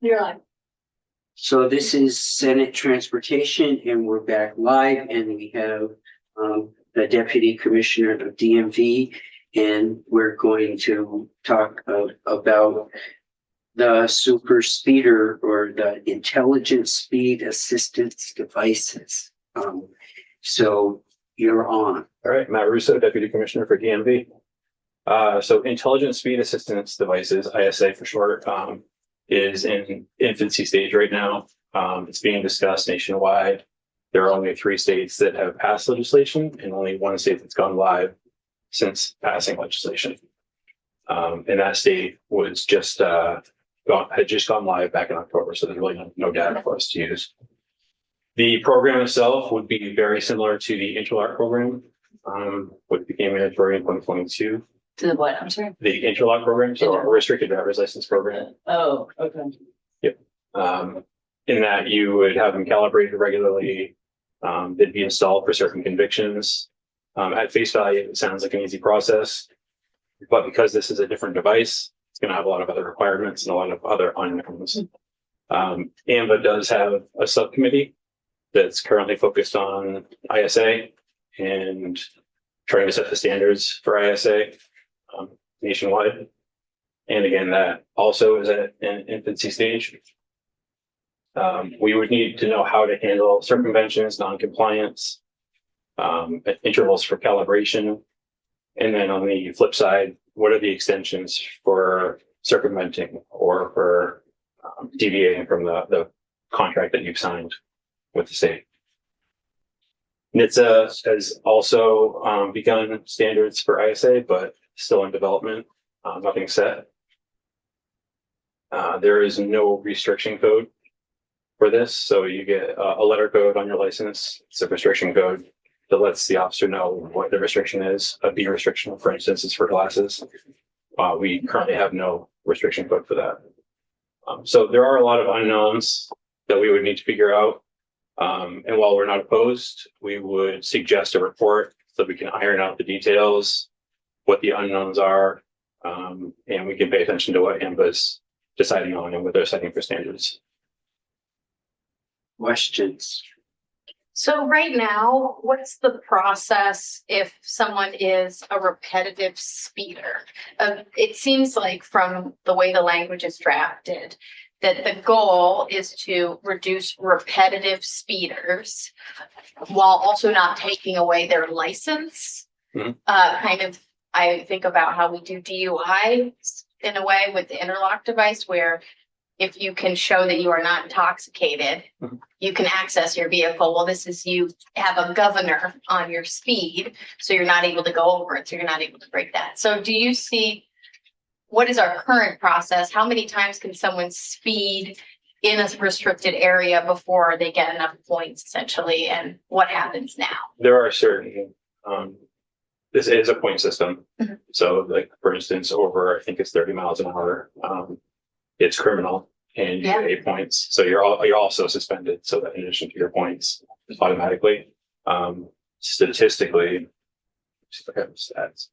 You're like, So this is Senate Transportation, and we're back live, and we have the Deputy Commissioner of DMV, and we're going to talk about the super speeder or the intelligent speed assistance devices. So you're on. All right, Matt Russo, Deputy Commissioner for DMV. So Intelligent Speed Assistance Devices, ISA for short, is in infancy stage right now. It's being discussed nationwide. There are only 3 states that have passed legislation and only 1 state that's gone live since passing legislation. And that state was had just gone live back in October, so there's really no data for us to use. The program itself would be very similar to the Interlock program, which became mandatory in 2022. to the what? I'm sorry. The Interlock program, so a restricted driver's license program. Oh, okay. Yep. In that you would have them calibrated regularly. They'd be installed for certain convictions. At face value, it sounds like an easy process, but because this is a different device, it's going to have a lot of other requirements and a lot of other unknowns. AMVA does have a subcommittee that's currently focused on ISA and trying to set the standards for ISA nationwide. And again, that also is at an infancy stage. We would need to know how to handle circumventions, non-compliance, intervals for calibration. And then on the flip side, what are the extensions for circumventing or for deviating from the contract that you've signed with the state? NHTSA has also begun standards for ISA, but still in development, nothing set. There is no restriction code for this, so you get a letter code on your license. It's a restriction code that lets the officer know what the restriction is. A B restriction, for instance, is for glasses. We currently have no restriction code for that. So there are a lot of unknowns that we would need to figure out. And while we're not opposed, we would suggest a report so we can iron out the details, what the unknowns are, and we can pay attention to what AMVA's deciding on and what they're setting for standards. Questions? So right now, what's the process if someone is a repetitive speeder? It seems like from the way the language is drafted, that the goal is to reduce repetitive speeders while also not taking away their license. I think about how we do DUI in a way with the Interlock device, where if you can show that you are not intoxicated, you can access your vehicle. Well, this is, you have a governor on your speed, so you're not able to go over it, so you're not able to break that. So do you see, what is our current process? How many times can someone speed in a restricted area before they get enough points, essentially, and what happens now? There are certain, this is a point system. So like, for instance, over, I think it's 30 miles an hour, it's criminal and you get 8 points. So you're also suspended. So that in addition to your points automatically, statistically, just look at the stats.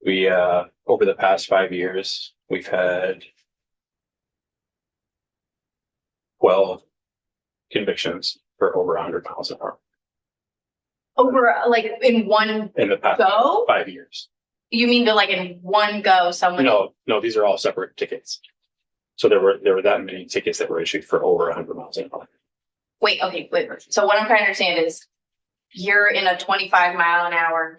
We, over the past 5 years, we've had 12 convictions for over 100 miles an hour. Over, like, in one In the past go? 5 years. You mean that, like, in one go, someone? No, these are all separate tickets. So there were that many tickets that were issued for over 100 miles an hour. Wait. So what I'm trying to understand is, you're in a 25-mile-an-hour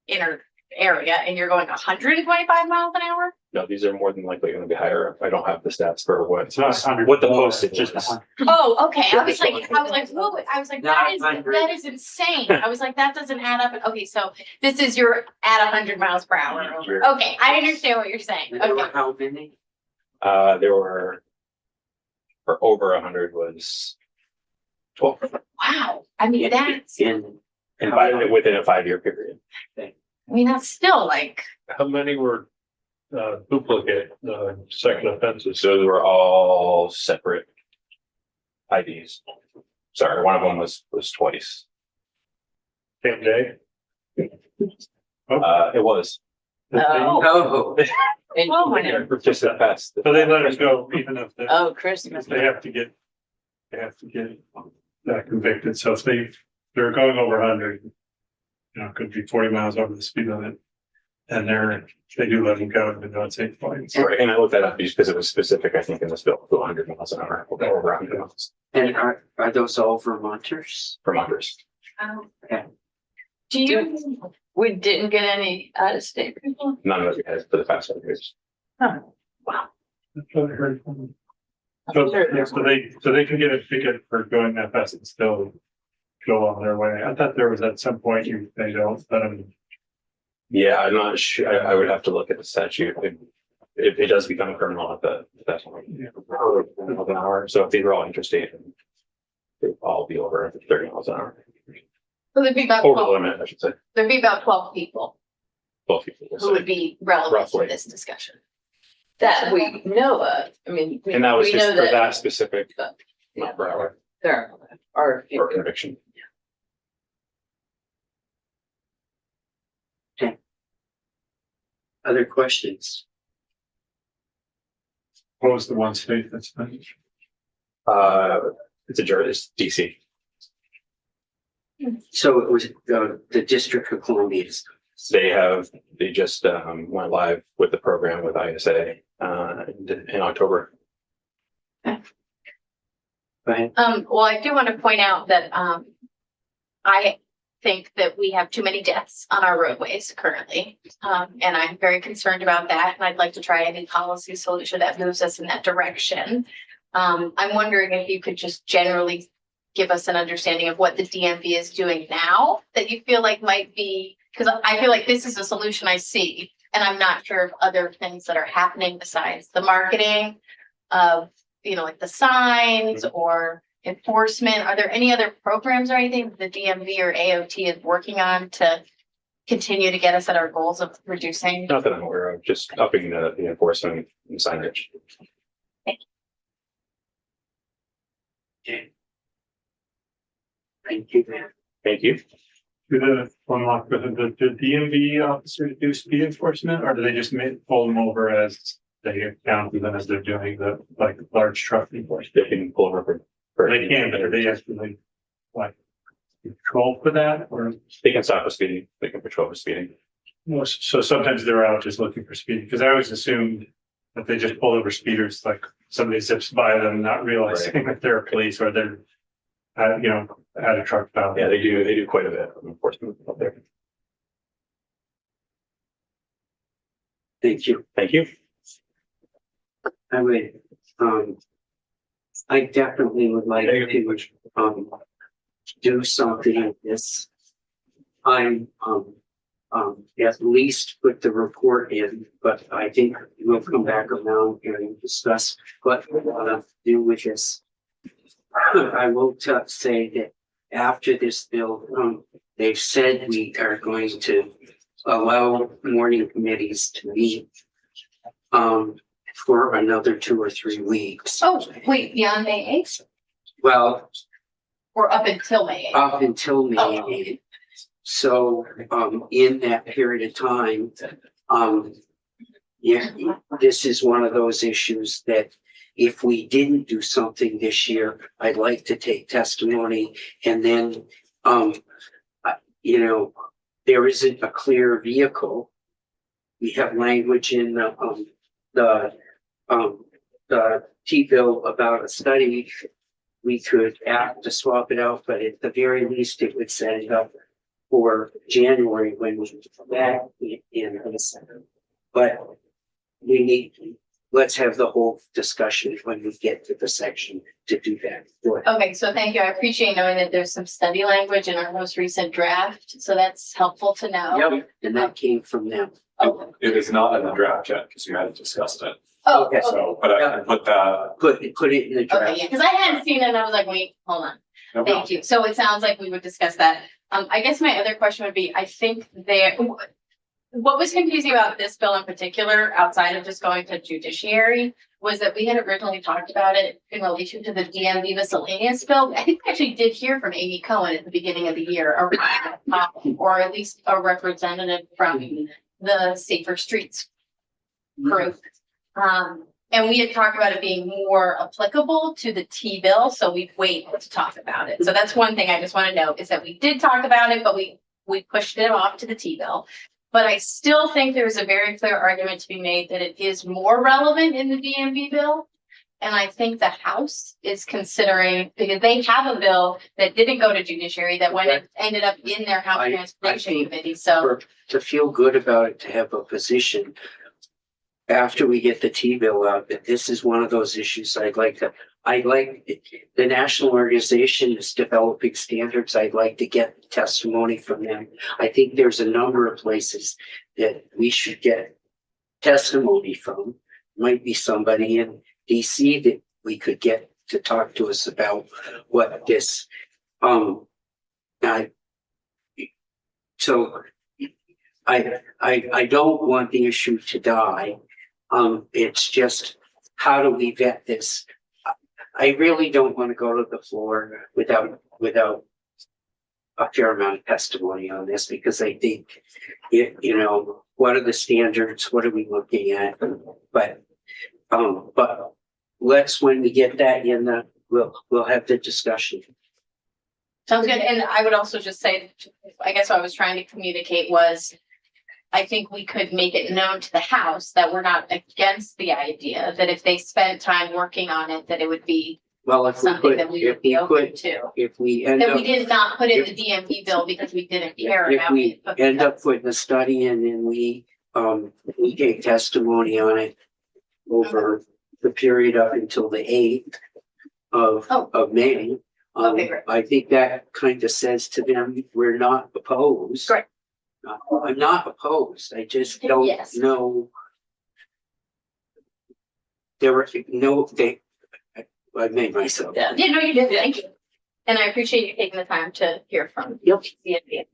inner area and you're going 125 miles an hour? No, these are more than likely going to be higher. I don't have the stats for what It's not 100. the postage is. Oh, okay. I was like, that is insane. I was like, that doesn't add up. Okay, so this is, you're at 100 miles per hour. Okay, I understand what you're saying. There were Okay. how many? There were, for over 100 was 12. Wow. I mean, that's, Within a 5-year period. that's still like, How many were duplicate second offenses? So they were all separate IDs. Sorry, one of them was twice. Same day? It was. Oh, Oh, my God. Just that fast. So they let us go even if they, Oh, Christmas. if they have to get convicted. So if they're going over 100, it could be 40 miles over the speed limit. And they do let them go even though it's 8 points. Right, and I looked that up because it was specific, I think, in this bill, to 100 miles an hour, or over 100 miles and are those all Vermonters? per month. Do you, We didn't get any out of state people? None of it has for the past 5 years. That's what I heard from them. So they can get a ticket for going that fast and still go on their way. I thought there was at some point they don't, but Yeah, I'm not sure, I would have to look at the statute. It does become a criminal at that point. Yeah. Miles an hour, so if these are all interstate, they'd all be over 30 miles an hour. so there'd be about Over the 12, limit, I should say. there'd be about 12 people Both people. who would be relevant to Roughly. this discussion. That we know of. I mean, And that was we just know for that specific Yeah. number hour there are a few. or conviction. Other questions? what was the one state that's been? It's a jury, it's DC. So it was the District of Columbia. They just went live with the program with ISA in October. Go ahead. Well, I do want to point out that, I think that we have too many deaths on our roadways currently. And I'm very concerned about that. And I'd like to try any policy solution that moves us in that direction. I'm wondering if you could just generally give us an understanding of what the DMV is doing now that you feel like might be, because I feel like this is a solution I see. And I'm not sure of other things that are happening besides the marketing of, like the signs or enforcement. Are there any other programs or anything the DMV or AOT is working on to continue to get us at our goals of reducing? Not that I'm aware of, just upping the enforcement and signage. Thank you, ma'am. Thank you. Do the DMV officers do speed enforcement or do they just pull them over as they count them as they're doing the large truck enforcement? They can pull over for. They can, but are they actually control for that or? They can stop for speeding. They can patrol for speeding. Well, so sometimes they're out just looking for speed, because I always assumed that they just pull over speeders, like somebody zips by them, not realizing that they're a police or they're, at a truck stop. Yeah, they do quite a bit of enforcement up there. Thank you. Thank you. I would, I definitely would like to, do something like this. I'm, at least put the report in, but I think we'll come back around and discuss what we want to do with this. I will say that after this bill, they've said we are going to allow morning committees to meet for another 2 or 3 weeks. Oh, wait, beyond May 8th Well, or up until May 8th? up until May Oh. 8th. So, in that period of time, this is one of those issues that if we didn't do something this year, I'd like to take testimony and then, there isn't a clear vehicle. We have language in the T-bill about a study. We could act to swap it out, but at the very least, it would set it up for January when we come back in this. But let's have the whole discussion when we get to the section to do that. Go ahead. Okay, so thank you. I appreciate knowing that there's some study language in our most recent draft. So that's helpful to know. Yep, and that came from them. Oh, It is not in the draft yet, because we hadn't discussed it, oh, Okay. okay. so, but I can put that. Put it in the Okay, draft. yeah, because I hadn't seen it and I was like, wait, hold on. No Thank you. So it sounds like we would discuss that. I guess my other question would be, I think what was confusing about this bill in particular, outside of just going to judiciary, was that we had originally talked about it in relation to the DMV miscellaneous bill. I think we actually did hear from Amy Cohen at the beginning of the year, or at least a representative from the Safer Streets group. And we had talked about it being more applicable to the T-bill, so we've waited to talk about it. So that's one thing I just want to note, is that we did talk about it, but we pushed it off to the T-bill. But I still think there's a very clear argument to be made that it is more relevant in the DMV bill. And I think the House is considering, because they have a bill that didn't go to judiciary, that went, it ended up in their House I Transportation think Committee, so. To feel good about it, to have a position after we get the T-bill out, that this is one of those issues I'd like the national organization is developing standards. I'd like to get testimony from them. I think there's a number of places that we should get testimony from. Might be somebody in DC that we could get to talk to us about what this, I don't want the issue to die. It's just, how do we vet this? I really don't want to go to the floor without a fair amount of testimony on this, because I think, what are the standards? What are we looking at? But when we get that in, we'll have the discussion. Sounds good. And I would also just say, I guess what I was trying to communicate was, I think we could make it known to the House that we're not against the idea, that if they spent time working on it, that it would be Well, if we something put, that we if would be we open put, to. if we end That up, we did not put in the DMV bill because we didn't care if about we it. but end up because- putting a study in and we gave testimony on it over the period up until the 8th of May. Okay, great. I think that kind of says to them, we're not opposed. Great. I'm not opposed. I just don't Yes. know. I made myself. Yeah. Yeah, no, you did. Thank you. And I appreciate you taking the time to hear from Yep. DMV.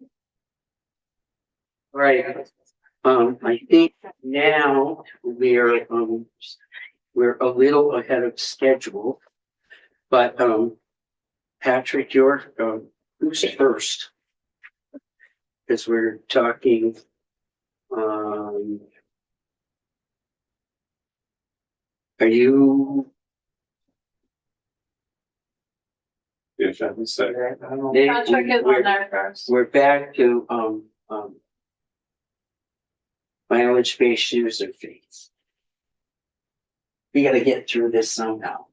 Right. I think now we're a little ahead of schedule. But, Patrick, who's first? Because we're talking, are you? The agenda say. Patrick is on there first. We're back to, mileage-based user fees. We gotta get through this somehow.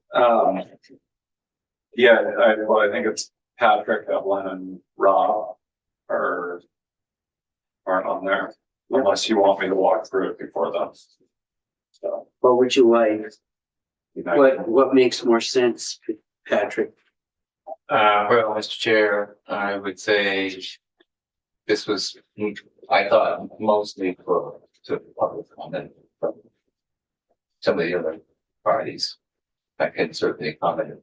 Yeah, I think it's Patrick, Evelyn and Rob aren't on there, unless you want me to walk through it before then. So. What would you like? you know, What makes more sense, Patrick? Well, Mr. Chair, I would say this was, I thought mostly to public comment from some of the other parties. I can certainly comment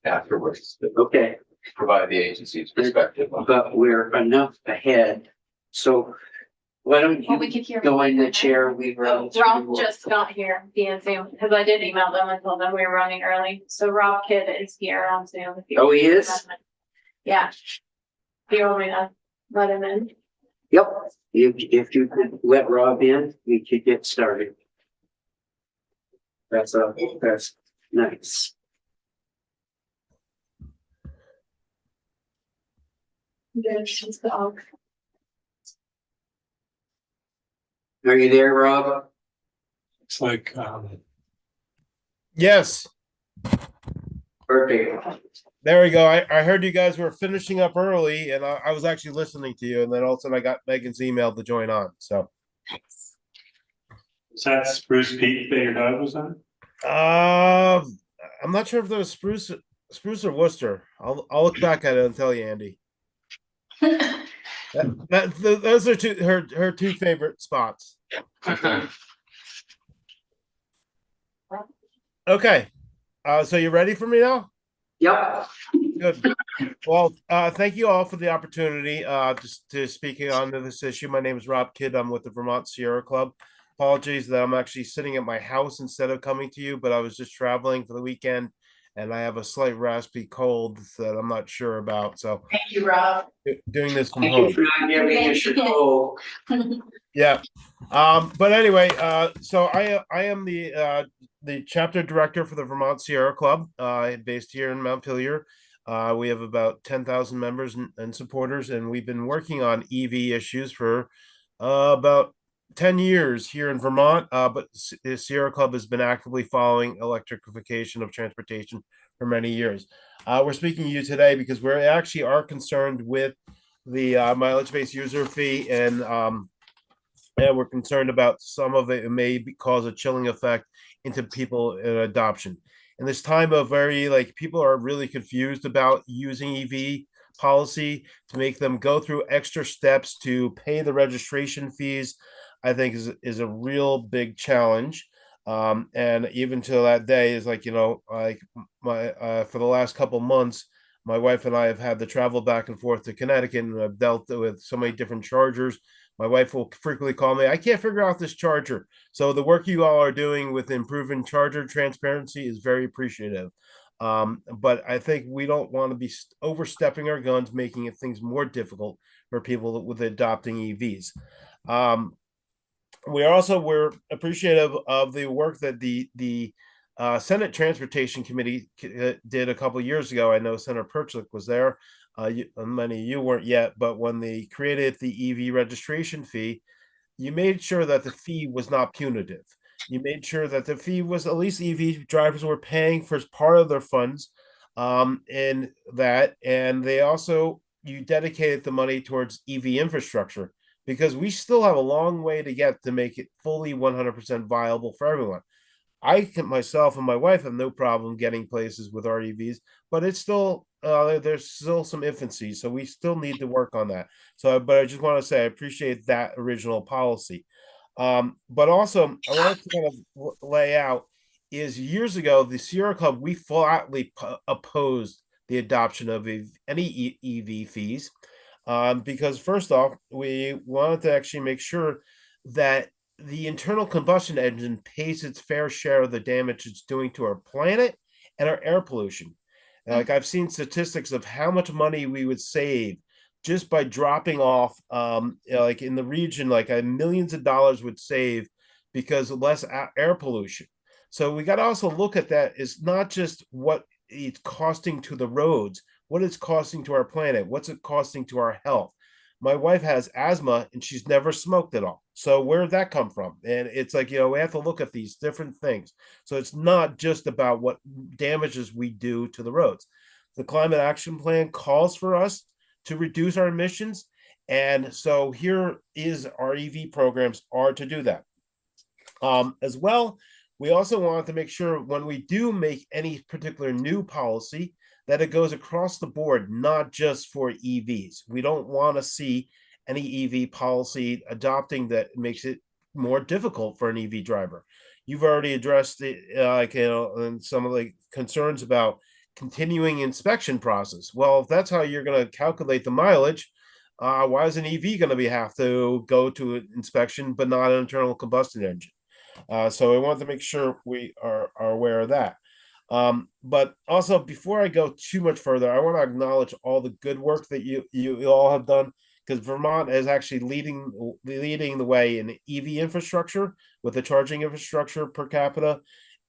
afterwards to Okay, provide the agency's perspective on. but we're enough ahead, so why don't Well, we you could hear. go in the chair, we run Rob through. just got here via Zoom, because I did email them and told them we were running early, so Rob Kidd is here on Zoom. if you- Oh, he is? Yeah. Do you want me to let him in? Yep, if you could let Rob in, we could get started. That's nice. Are you there, Rob? It's like, Yes, Perfect. there we go. I heard you guys were finishing up early and I was actually listening to you, and then all of a sudden I got Megan's email to join on. So is that Spruce Peak that your dog was on? I'm not sure if there was Spruce or Worcester. I'll look back at it and tell you, Andy. Those are her two favorite spots. Okay. So you ready for me now? Yep. Good. Well, thank you all for the opportunity just to speaking on this issue. My name is Rob Kidd. I'm with the Vermont Sierra Club. Apologies that I'm actually sitting at my house instead of coming to you, but I was just traveling for the weekend and I have a slight raspy cold that I'm not sure about. So Thank you, Rob. doing this from Thank you home. for not giving us your call. Yeah. But anyway, so I am the chapter director for the Vermont Sierra Club, based here in Montpelier. We have about 10,000 members and supporters, and we've been working on EV issues for about 10 years here in Vermont. But the Sierra Club has been actively following electrification of transportation for many years. We're speaking to you today because we actually are concerned with the mileage-based user fee, and we're concerned about some of it cause a chilling effect into people in adoption. In this time of people are really confused about using EV policy to make them go through extra steps to pay the registration fees, I think is a real big challenge. And even till that day is my for the last couple months, my wife and I have had to travel back and forth to Connecticut, and I've dealt with so many different chargers. My wife will frequently call me, I can't figure out this charger. So the work you all are doing with improving charger transparency is very appreciative. But I think we don't want to be overstepping our guns, making things more difficult for people with adopting EVs. We're appreciative of the work that the Senate Transportation Committee did a couple of years ago. I know Senator Perchlik was there. Many of you weren't yet, but when they created the EV registration fee, you made sure that the fee was not punitive. You made sure that the fee was at least EV drivers were paying for part of their funds, in that, and you dedicated the money towards EV infrastructure, because we still have a long way to get to make it fully 100% viable for everyone. I myself and my wife have no problem getting places with our EVs, but it's still there's still some infancy, so we still need to work on that. So, but I just want to say I appreciate that original policy. But also I wanted to kind of lay out is years ago the Sierra Club, we flatly opposed the adoption of any EV fees, because first off, we wanted to actually make sure that the internal combustion engine pays its fair share of the damage it's doing to our planet and our air pollution. Like I've seen statistics of how much money we would save just by dropping off, like in the region, millions of dollars would save because of less air pollution. So we got to also look at that. It's not just what it's costing to the roads, what it's costing to our planet, what's it costing to our health. My wife has asthma and she's never smoked at all. So where did that come from? And it's we have to look at these different things. So it's not just about what damages we do to the roads. The Climate Action Plan calls for us to reduce our emissions. And so here is our EV programs are to do that. As well, we also want to make sure when we do make any particular new policy, that it goes across the board, not just for EVs. We don't want to see any EV policy adopting that makes it more difficult for an EV driver. You've already addressed and some of the concerns about continuing inspection process. Well, if that's how you're going to calculate the mileage, why is an EV going to have to go to an inspection but not an internal combustion engine? So I want to make sure we are aware of that. But also, before I go too much further, I want to acknowledge all the good work that you all have done, because Vermont is actually leading the way in EV infrastructure with the charging infrastructure per capita,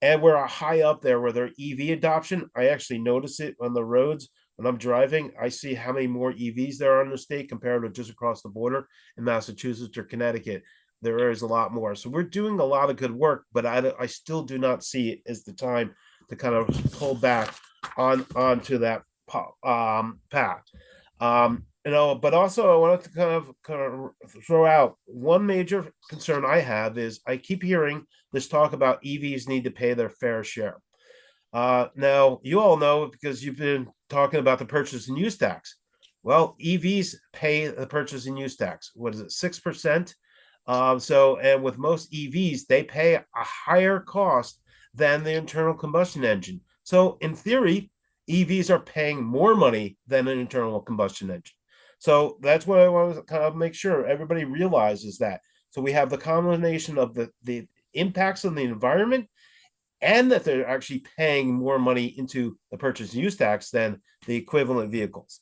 and we're high up there with our EV adoption. I actually notice it on the roads when I'm driving. I see how many more EVs there are in the state compared to just across the border in Massachusetts or Connecticut. There is a lot more. So we're doing a lot of good work, but I still do not see it as the time to kind of pull back onto that path. But also I wanted to kind of throw out one major concern I have is I keep hearing this talk about EVs need to pay their fair share. Now you all know, because you've been talking about the purchase and use tax. Well, EVs pay the purchase and use tax. What is it, 6%? And with most EVs, they pay a higher cost than the internal combustion engine. So in theory, EVs are paying more money than an internal combustion engine. So that's what I want to kind of make sure everybody realizes that. So we have the combination of the impacts on the environment and that they're actually paying more money into the purchase and use tax than the equivalent vehicles.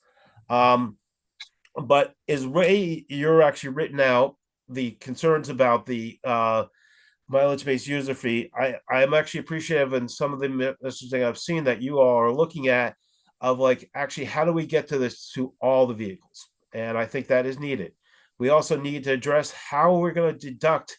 But as Ray, you're actually written out the concerns about the mileage-based user fee. I am actually appreciative in some of the messaging I've seen that you all are looking at of like actually how do we get to this to all the vehicles, and I think that is needed. We also need to address how we're going to deduct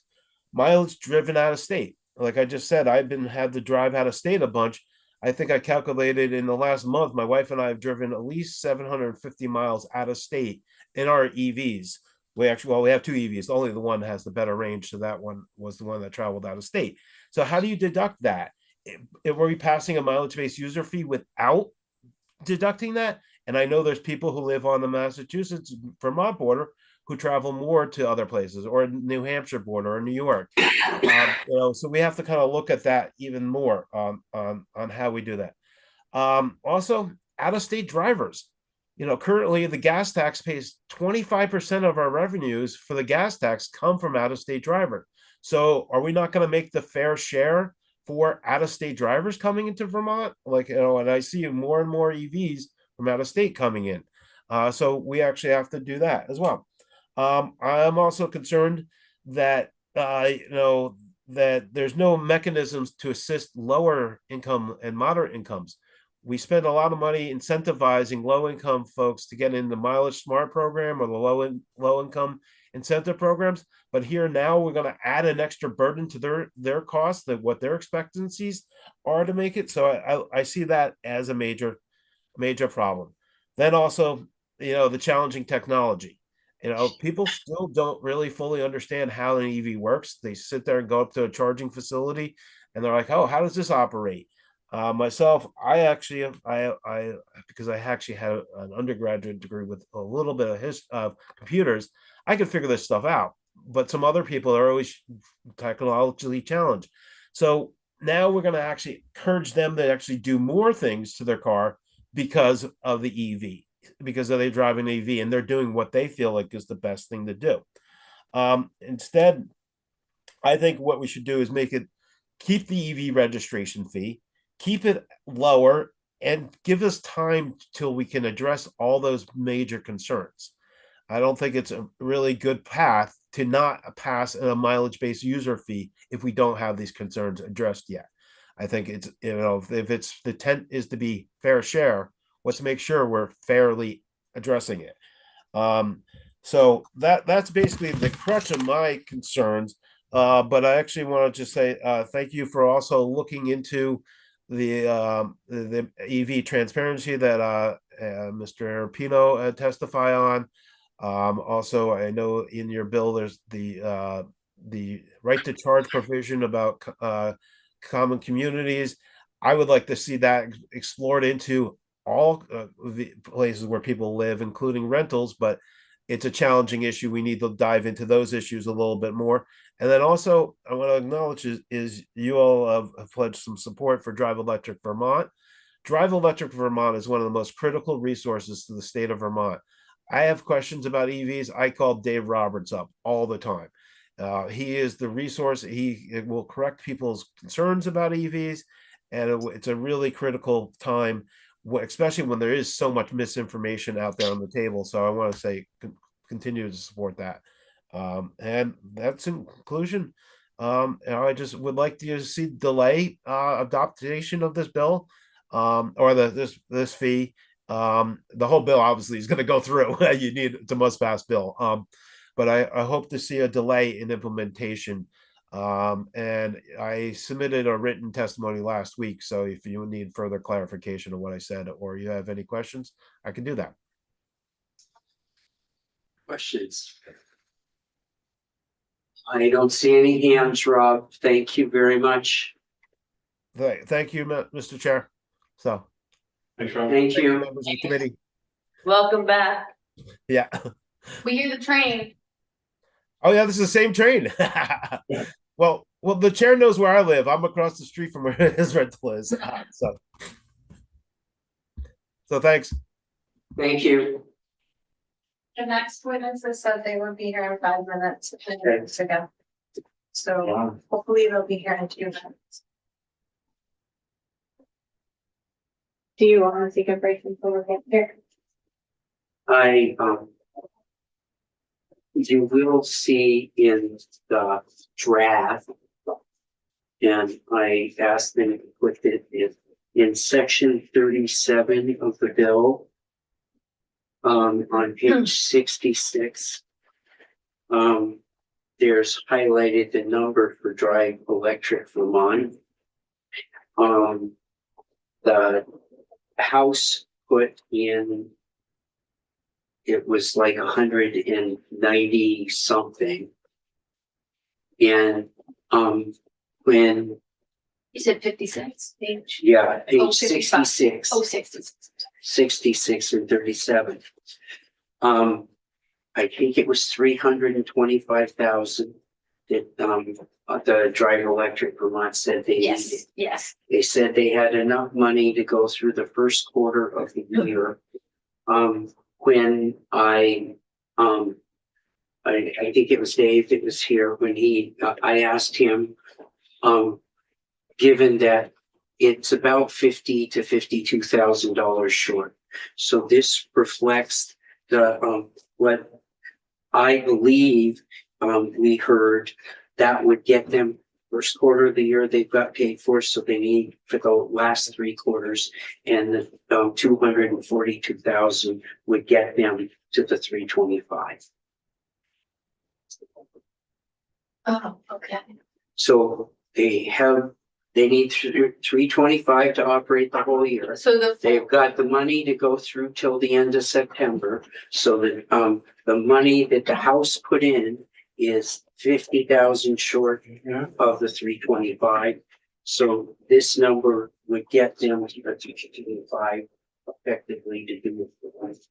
mileage driven out of state. Like I just said, I've been had to drive out of state a bunch. I think I calculated in the last month, my wife and I have driven at least 750 miles out of state in our EVs. We have two EVs. Only the one has the better range, so that one was the one that traveled out of state. So how do you deduct that? Were we passing a mileage-based user fee without deducting that? And I know there's people who live on the Massachusetts Vermont border who travel more to other places, or New Hampshire border, or New York. So we have to kind of look at that even more on how we do that. Also, out-of-state drivers. Currently the gas tax pays 25% of our revenues for the gas tax come from out-of-state drivers. So are we not going to make the fair share for out-of-state drivers coming into Vermont? And I see more and more EVs from out of state coming in. So we actually have to do that as well. I'm also concerned that that there's no mechanisms to assist lower income and moderate incomes. We spend a lot of money incentivizing low income folks to get in the Mileage Smart program or the low income incentive programs, but here now we're going to add an extra burden to their costs, that what their expectancies are to make it. So I see that as a major problem. Then also, the challenging technology. People still don't really fully understand how an EV works. They sit there and go up to a charging facility and they're like, oh, how does this operate? Myself, because I actually had an undergraduate degree with a little bit of computers, I could figure this stuff out. But some other people are always technologically challenged. So now we're going to actually encourage them to actually do more things to their car because of the EV, because they drive an EV and they're doing what they feel like is the best thing to do. Instead, I think what we should do is keep the EV registration fee, keep it lower, and give us time till we can address all those major concerns. I don't think it's a really good path to not pass a mileage-based user fee if we don't have these concerns addressed yet. I think it's, if it's the intent is to be fair share, let's make sure we're fairly addressing it. So that's basically the crux of my concerns. But I actually want to just say thank you for also looking into the EV transparency that Mr. Pino testified on. Also, I know in your bill there's the right to charge provision about common communities. I would like to see that explored into all the places where people live, including rentals, but it's a challenging issue. We need to dive into those issues a little bit more. And then also, I want to acknowledge is you all have pledged some support for Drive Electric Vermont. Drive Electric Vermont is one of the most critical resources to the state of Vermont. I have questions about EVs. I call Dave Roberts up all the time. He is the resource. He will correct people's concerns about EVs, and it's a really critical time, especially when there is so much misinformation out there on the table. So I want to say continue to support that. And that's in conclusion. I just would like to see delay adoption of this bill, or this fee. The whole bill obviously is going to go through. It's a must pass bill. But I hope to see a delay in implementation. And I submitted a written testimony last week. So if you need further clarification of what I said, or you have any questions, I can do that. Questions? I don't see any hands, Rob. Thank you very much. Thank you, Mr. Chair. So Thanks, Rob. Thank you. members of the committee. Welcome back. Yeah. We hear the train. Oh yeah, this is the same train. Well, the chair knows where I live. I'm across the street from where his rental is. So thanks. Thank you. The next witnesses said they would be here in 5 minutes, 10 minutes ago. So hopefully they'll be here in 2 minutes. Do you want to take a break until we're here? You will see in the draft. And I asked them to put it in section 37 of the bill. On page 66. There's highlighted the number for Drive Electric Vermont. The House put in, it was like 190 something. And, when, You said 56 page? yeah, Oh, page 55. 66. Oh, 66. 66 and 37. I think it was 325,000 that, the Drive Electric Vermont said they needed. Yes, yes. They said they had enough money to go through the first quarter of the year. When I think it was Dave that was here when I asked him, given that it's about $50,000 to $52,000 short. So this reflects the, what I believe, we heard that would get them first quarter of the year they've got paid for, so they need for the last 3 quarters, and the 242,000 would get them to the 325. Oh, okay. So they need 325 to operate the whole year. So They've got the money to go through till the end of September, so that the money that the House put in is 50,000 short of the 325. So this number would get them to the 325 effectively to do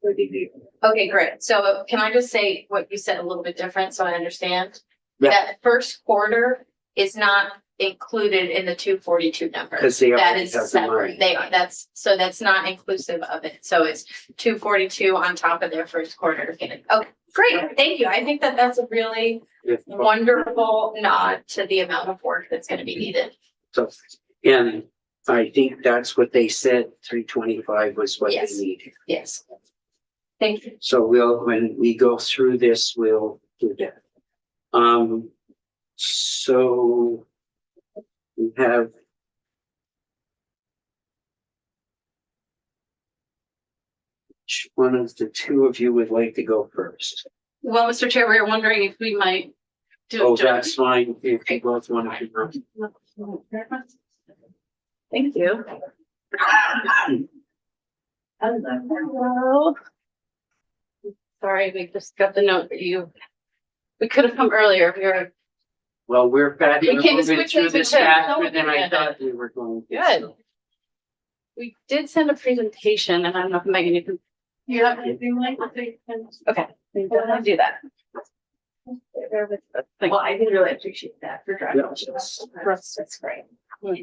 for the year. Okay, great. So can I just say what you said a little bit different so I understand? Yeah. That first quarter is not included in the 242 number. Because they That already is have the separate. money. They are, that's not inclusive of it. So it's 242 on top of their first quarter. Okay, great. Thank you. I think that that's a really If- wonderful nod to the amount of work that's going to be needed. So, and I think that's what they said, 325 was what they Yes. needed. Yes. Thank you. So when we go through this, we'll do that. So we have. Which one of the two of you would like to go first? Well, Mr. Chair, we were wondering if we might do. Oh, that's fine, if you both want to. go. Thank you. Hello. Sorry, we just got the note that we could have come earlier. We were Well, we're back. We came as moving quickly through as we this could. faster than I Yeah. thought we were going. to, Good. so. We did send a presentation and I don't know if Megan, you can. You have anything like? Okay, I'll do that. Well, I did really appreciate that for driving. That's great.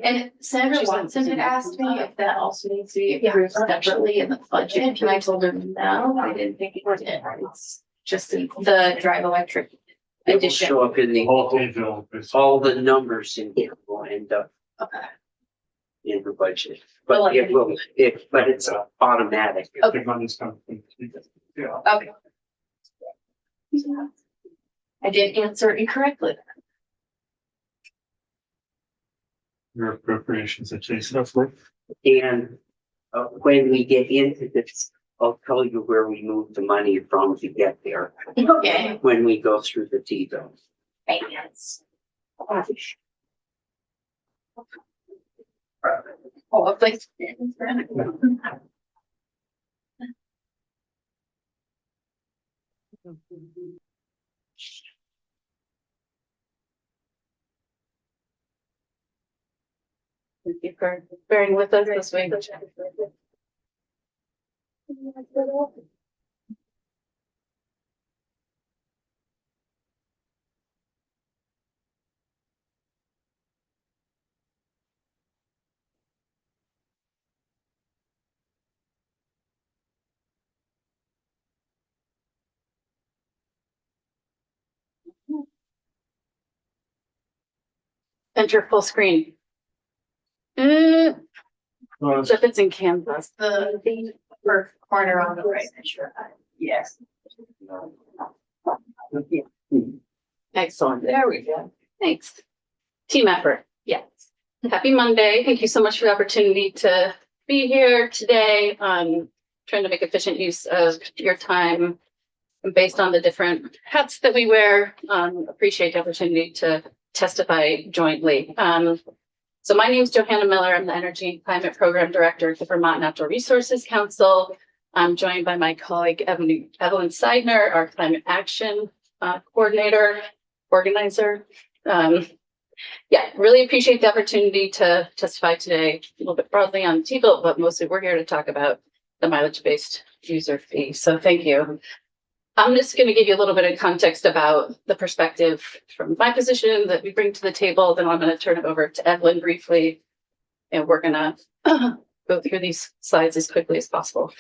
And Senator Watson had asked me if that also needs to be approved separately in the budget, and I told her no, I didn't think it did. It's just in the Drive Electric It will addition. show up in the, Whole page of it. all the numbers in here will end up Okay. in the budget. Well, But it will, but it's automatic. The money's coming from. Yeah. Okay. I did answer incorrectly. Your appropriations adjacent. And when we get into this, I'll tell you where we move the money from to get there, Okay. when we go through the detail. Yes. Oh, like. Thank you for bearing with us this week. Enter full screen. So if it's in Canvas, The first corner on the right, sure. Yes. excellent. There we go. Thanks. Team effort. Yes. Happy Monday. Thank you so much for the opportunity to be here today. Trying to make efficient use of your time based on the different hats that we wear. Appreciate the opportunity to testify jointly. So my name is Johanna Miller. I'm the Energy and Climate Program Director at the Vermont Natural Resources Council. I'm joined by my colleague Evelyn Seidner, our Climate Action Coordinator, organizer. Really appreciate the opportunity to testify today a little bit broadly on T-bill, but mostly we're here to talk about the mileage-based user fee. So thank you. I'm just going to give you a little bit of context about the perspective from my position that we bring to the table. Then I'm going to turn it over to Evelyn briefly, and we're going to go through these slides as quickly as possible.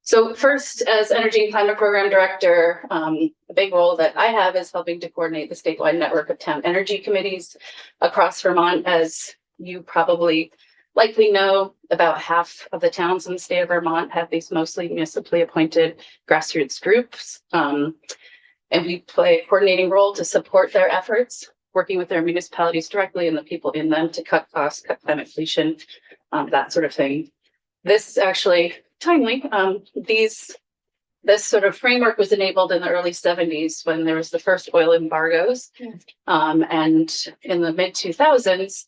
So first, as Energy and Climate Program Director, the big role that I have is helping to coordinate the statewide network of town energy committees across Vermont. As you probably likely know, about half of the towns in the state of Vermont have these mostly municipally appointed grassroots groups. And we play a coordinating role to support their efforts, working with their municipalities directly and the people in them to cut costs, cut climate pollution, that sort of thing. This is actually timely. This sort of framework was enabled in the early 70s when there was the first oil embargoes. And in the mid 2000s,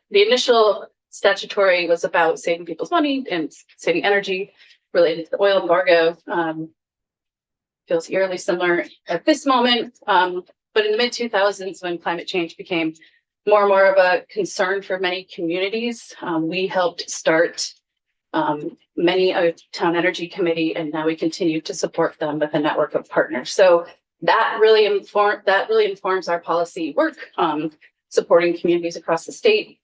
the initial statutory was about saving people's money and saving energy related to the oil embargo. Feels eerily similar at this moment. But in the mid 2000s, when climate change became more and more of a concern for many communities, we helped start many a town energy committee, and now we continue to support them with a network of partners. So that really informs our policy work, supporting communities across the state.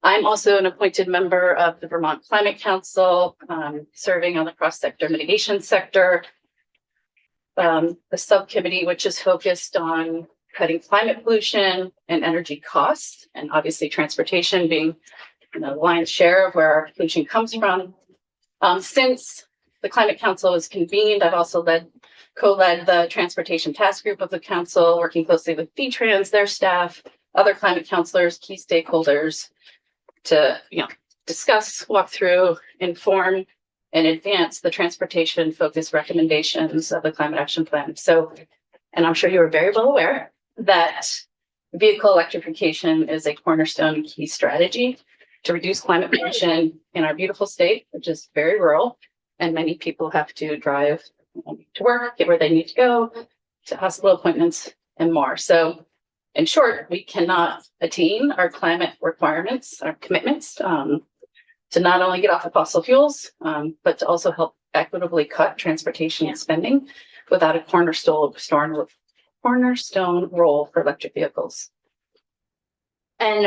I'm also an appointed member of the Vermont Climate Council, serving on the cross-sector mitigation sector. The subcommittee, which is focused on cutting climate pollution and energy costs, and obviously transportation being the lion's share of where our pollution comes from. Since the Climate Council was convened, I've also co-led the transportation task group of the council, working closely with VTrans, their staff, other climate counselors, key stakeholders to discuss, walk through, inform, and advance the transportation focused recommendations of the Climate Action Plan. So, and I'm sure you are very well aware that vehicle electrification is a cornerstone key strategy to reduce climate pollution in our beautiful state, which is very rural, and many people have to drive to work, get where they need to go, to hospital appointments, and more. So in short, we cannot attain our climate requirements, our commitments, to not only get off of fossil fuels, but to also help equitably cut transportation spending without a cornerstone role for electric vehicles. And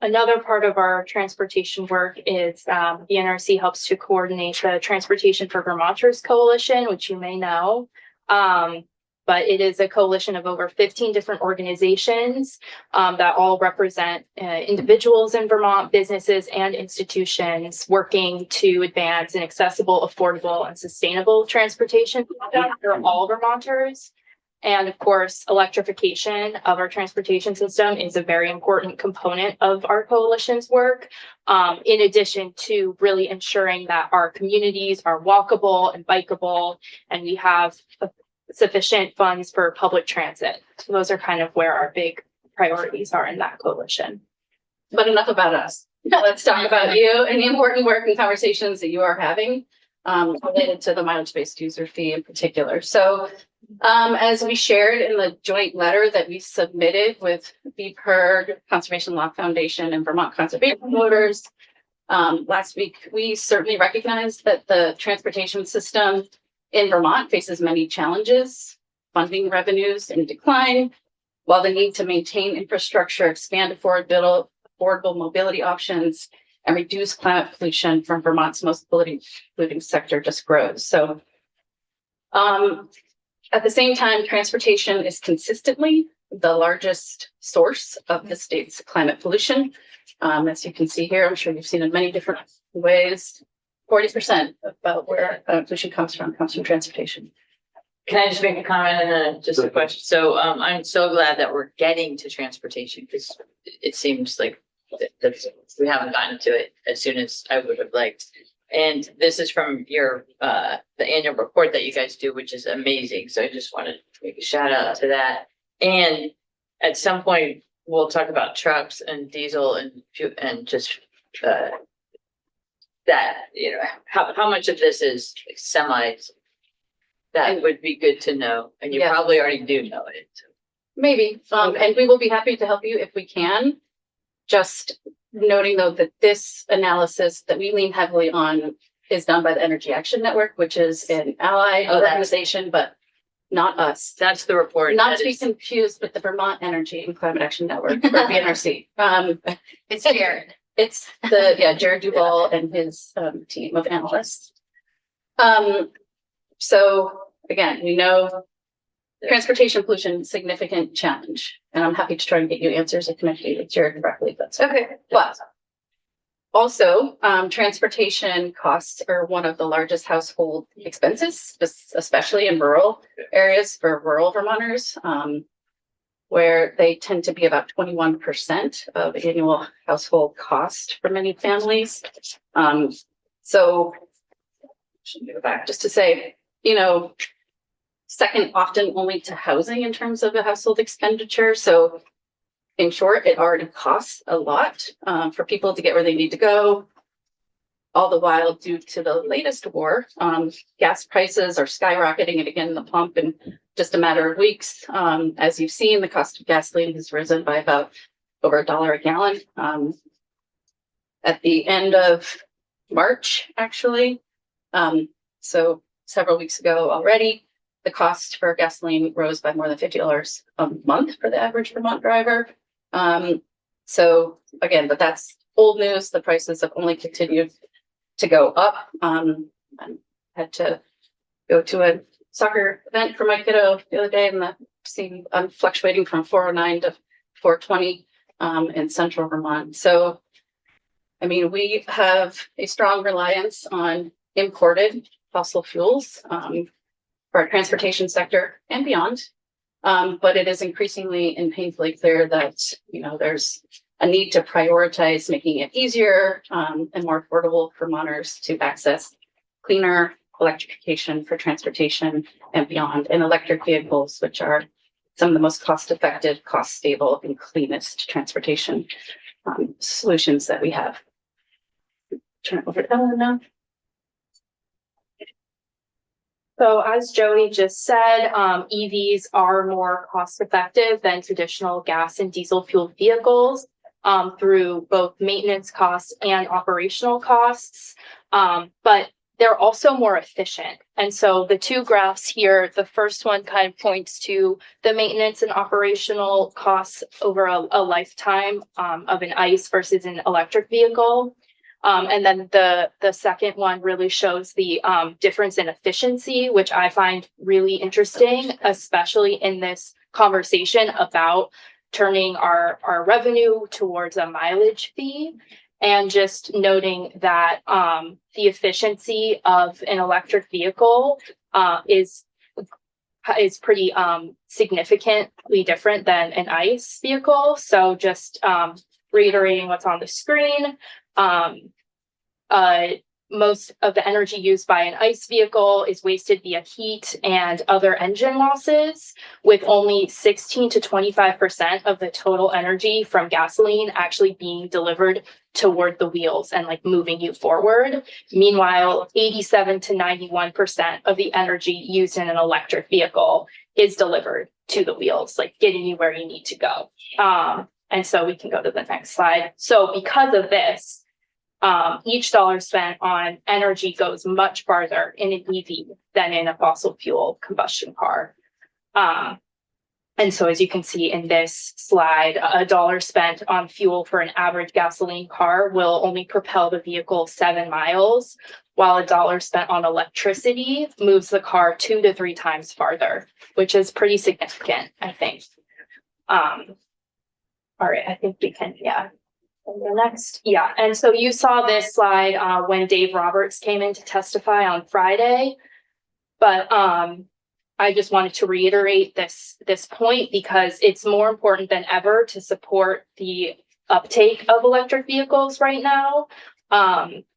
another part of our transportation work is the NRC helps to coordinate the Transportation for Vermonters Coalition, which you may know. But it is a coalition of over 15 different organizations that all represent individuals in Vermont, businesses and institutions working to advance an accessible, affordable, and sustainable transportation for all Vermonters. And of course, electrification of our transportation system is a very important component of our coalition's work, in addition to really ensuring that our communities are walkable and bikeable, and we have sufficient funds for public transit. So those are kind of where our big priorities are in that coalition. But enough about us. Let's talk about you and the important work and conversations that you are having related to the mileage-based user fee in particular. So as we shared in the joint letter that we submitted with VPIRG, Conservation Law Foundation, and Vermont Conservation Voters last week, we certainly recognize that the transportation system in Vermont faces many challenges, funding revenues in decline, while the need to maintain infrastructure, expand affordable mobility options, and reduce climate pollution from Vermont's most polluting sector just grows. So at the same time, transportation is consistently the largest source of the state's climate pollution. As you can see here, I'm sure you've seen in many different ways. 40% about where pollution comes from transportation. Can I just make a comment and just a question? So I'm so glad that we're getting to transportation because it seems like that's we haven't gotten to it as soon as I would have liked. And this is from your the annual report that you guys do, which is amazing. So I just wanted to make a shout out to that. And at some point, we'll talk about trucks and diesel and just that, you know, how much of this is semis. That would be good to know, and you Yeah. probably already do know it. Maybe, and we will be happy to help you if we can. Just noting though that this analysis that we lean heavily on is done by the Energy Action Network, which is an allied Oh, that's- organization, but not us. That's the report. Not that to be is- confused with the Vermont Energy and Climate Action Network, or VNRC. It's Jared. It's Jared Duval and his team of analysts. So again, we know transportation pollution, significant challenge, and I'm happy to try and get you answers and connect you with Jared directly if that's okay. But also, transportation costs are one of the largest household expenses, especially in rural areas for rural Vermonters, where they tend to be about 21% of annual household cost for many families. So should go back just to say, you know, second often only to housing in terms of a household expenditure. So in short, it already costs a lot for people to get where they need to go. All the while, due to the latest war, gas prices are skyrocketing and again, the pump in just a matter of weeks. As you've seen, the cost of gasoline has risen by about over $1 a gallon. At the end of March, actually. So several weeks ago already, the cost for gasoline rose by more than $50 a month for the average Vermont driver. So again, but that's old news. The prices have only continued to go up. I had to go to a soccer event for my kiddo the other day, and I'm fluctuating from 409 to 420 in central Vermont. So, I mean, we have a strong reliance on imported fossil fuels for our transportation sector and beyond. But it is increasingly and painfully clear that, you know, there's a need to prioritize making it easier and more affordable for Vermonters to access cleaner electrification for transportation and beyond, and electric vehicles, which are some of the most cost-effective, cost-stable, and cleanest transportation solutions that we have. Turn it over to Ellen now. So as Jody just said, EVs are more cost effective than traditional gas and diesel fueled vehicles through both maintenance costs and operational costs. But they're also more efficient. And so the two graphs here, the first one kind of points to the maintenance and operational costs over a lifetime of an ICE versus an electric vehicle. And then the second one really shows the difference in efficiency, which I find really interesting, especially in this conversation about turning our revenue towards a mileage fee. And just noting that the efficiency of an electric vehicle is pretty significantly different than an ICE vehicle. So just reiterating what's on the screen. Most of the energy used by an ICE vehicle is wasted via heat and other engine losses, with only 16 to 25% of the total energy from gasoline actually being delivered toward the wheels and like moving you forward. Meanwhile, 87 to 91% of the energy used in an electric vehicle is delivered to the wheels, like getting you where you need to go. And so we can go to the next slide. So because of this, each dollar spent on energy goes much farther in an EV than in a fossil fuel combustion car. And so as you can see in this slide, a dollar spent on fuel for an average gasoline car will only propel the vehicle 7 miles, while a dollar spent on electricity moves the car 2 to 3 times farther, which is pretty significant, I think. All right, I think we can, The next, yeah, and so you saw this slide when Dave Roberts came in to testify on Friday. But I just wanted to reiterate this point because it's more important than ever to support the uptake of electric vehicles right now.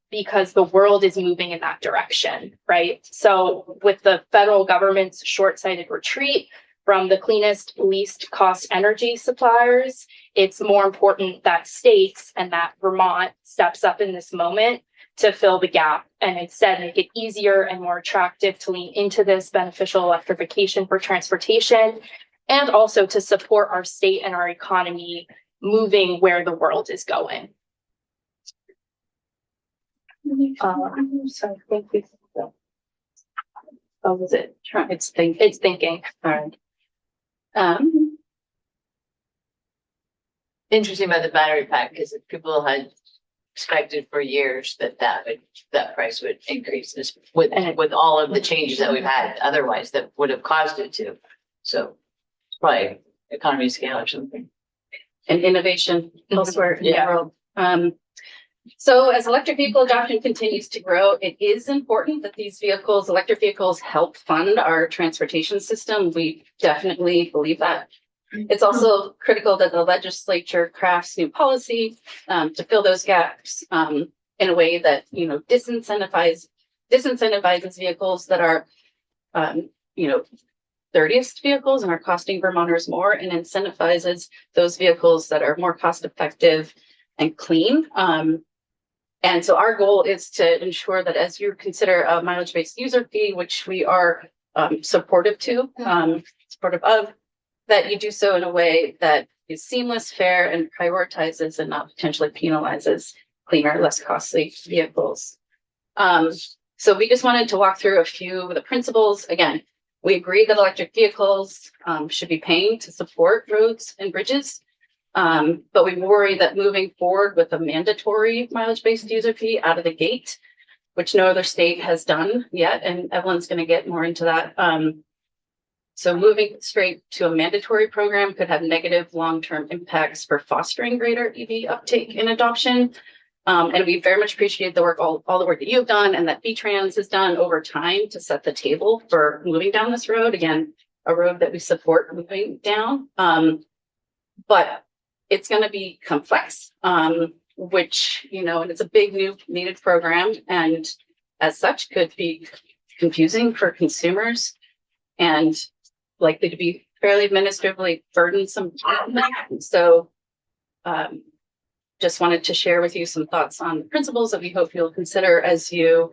Because the world is moving in that direction, right? So with the federal government's short-sighted retreat from the cleanest, least cost energy suppliers, it's more important that states and that Vermont steps up in this moment to fill the gap and instead make it easier and more attractive to lean into this beneficial electrification for transportation and also to support our state and our economy moving where the world is going. So thank you. Oh, was it? It's thinking. It's thinking. All right. Interesting about the battery pack, because people had expected for years that price would increase this with all of the changes that we've had otherwise that would have caused it to. So it's probably economy of scale or something. And innovation elsewhere in the Yeah. world. So as electric vehicle adoption continues to grow, it is important that these vehicles, electric vehicles, help fund our transportation system. We definitely believe that. It's also critical that the legislature crafts new policy to fill those gaps in a way that, you know, disincentivizes vehicles that are, dirtiest vehicles and are costing Vermonters more, and incentivizes those vehicles that are more cost effective and clean. And so our goal is to ensure that as you consider a mileage-based user fee, which we are supportive of, that you do so in a way that is seamless, fair, and prioritizes and not potentially penalizes cleaner, less costly vehicles. So we just wanted to walk through a few of the principles. Again, we agree that electric vehicles should be paying to support roads and bridges. But we worry that moving forward with a mandatory mileage-based user fee out of the gate, which no other state has done yet, and Evelyn's going to get more into that. So moving straight to a mandatory program could have negative long-term impacts for fostering greater EV uptake and adoption. And we very much appreciate the work, all the work that you've done and that VTrans has done over time to set the table for moving down this road. Again, a road that we support moving down. But it's going to be complex, which, and it's a big new needed program, and as such could be confusing for consumers and likely to be fairly administratively burdensome. So just wanted to share with you some thoughts on the principles that we hope you'll consider as you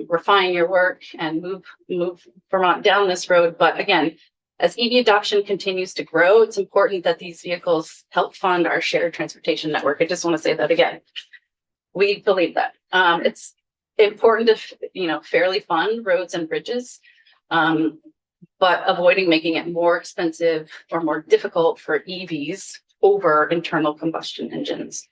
refine your work and move Vermont down this road. But again, as EV adoption continues to grow, it's important that these vehicles help fund our shared transportation network. I just want to say that again. We believe that. It's important to, fairly fund roads and bridges, but avoiding making it more expensive or more difficult for EVs over internal combustion engines.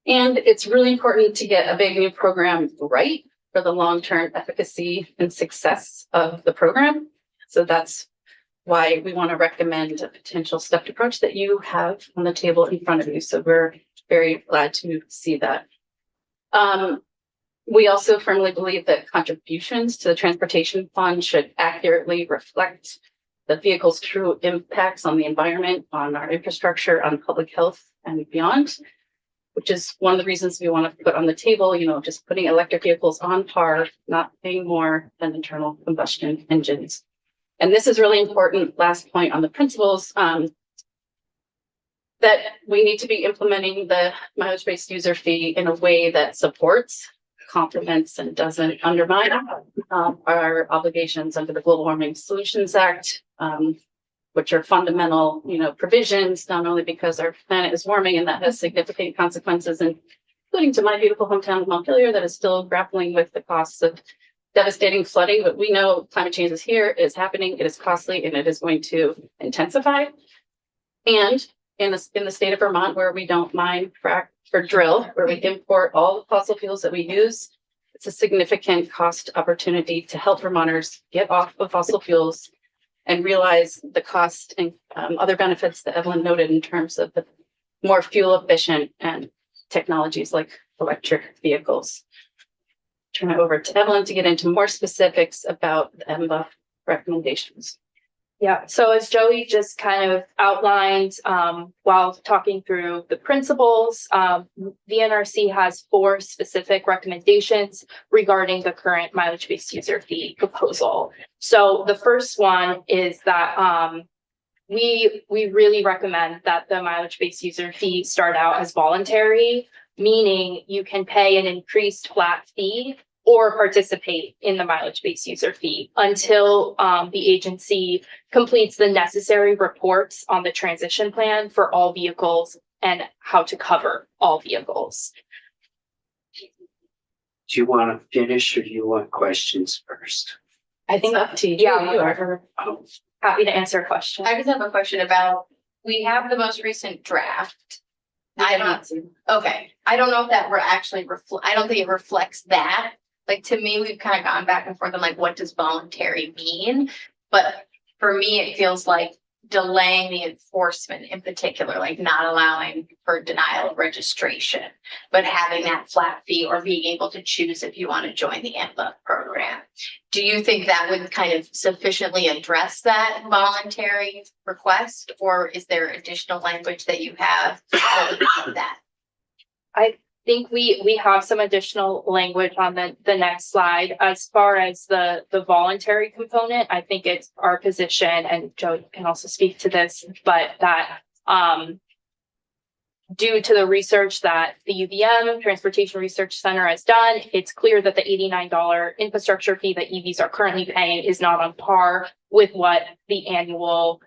And it's really important to get a big new program right for the long-term efficacy and success of the program. So that's why we want to recommend a potential stepped approach that you have on the table in front of you. So we're very glad to see that. We also firmly believe that contributions to the transportation fund should accurately reflect the vehicle's true impacts on the environment, on our infrastructure, on public health and beyond, which is one of the reasons we want to put on the table, just putting electric vehicles on par, not paying more than internal combustion engines. And this is really important, last point on the principles, that we need to be implementing the mileage-based user fee in a way that supports, complements, and doesn't undermine our obligations under the Global Warming Solutions Act, which are fundamental, provisions, not only because our planet is warming and that has significant consequences, including to my beautiful hometown of Montpelier that is still grappling with the costs of devastating flooding, but we know climate change is here, it is happening, it is costly, and it is going to intensify. And in the state of Vermont, where we don't mine, frack, or drill, where we import all the fossil fuels that we use, it's a significant cost opportunity to help Vermonters get off of fossil fuels and realize the cost and other benefits that Evelyn noted in terms of the more fuel efficient and technologies like electric vehicles. Turn it over to Evelyn to get into more specifics about the MBUF recommendations. Yeah, so as Joey just kind of outlined, while talking through the principles, the NRC has 4 specific recommendations regarding the current mileage-based user fee proposal. So the first one is that we really recommend that the mileage-based user fee start out as voluntary, meaning you can pay an increased flat fee or participate in the mileage-based user fee until the agency completes the necessary reports on the transition plan for all vehicles and how to cover all vehicles. Do you want to finish or do you want questions first? I think Up to you. Yeah, You are. Oh, happy to answer a question. I just have a question about, we have the most recent draft. I don't, okay, I don't know if that were actually I don't think it reflects that. Like, to me, we've kind of gone back and forth on like, what does voluntary mean? But for me, it feels like delaying the enforcement in particular, like not allowing for denial of registration, but having that flat fee or being able to choose if you want to join the MBUF program. Do you think that would kind of sufficiently address that voluntary request, or is there additional language that you have for that? I think we have some additional language on the next slide. As far as the voluntary component, I think it's our position, and Joe can also speak to this, but that due to the research that the UVM Transportation Research Center has done, it's clear that the $89 infrastructure fee that EVs are currently paying is not on par with what the annual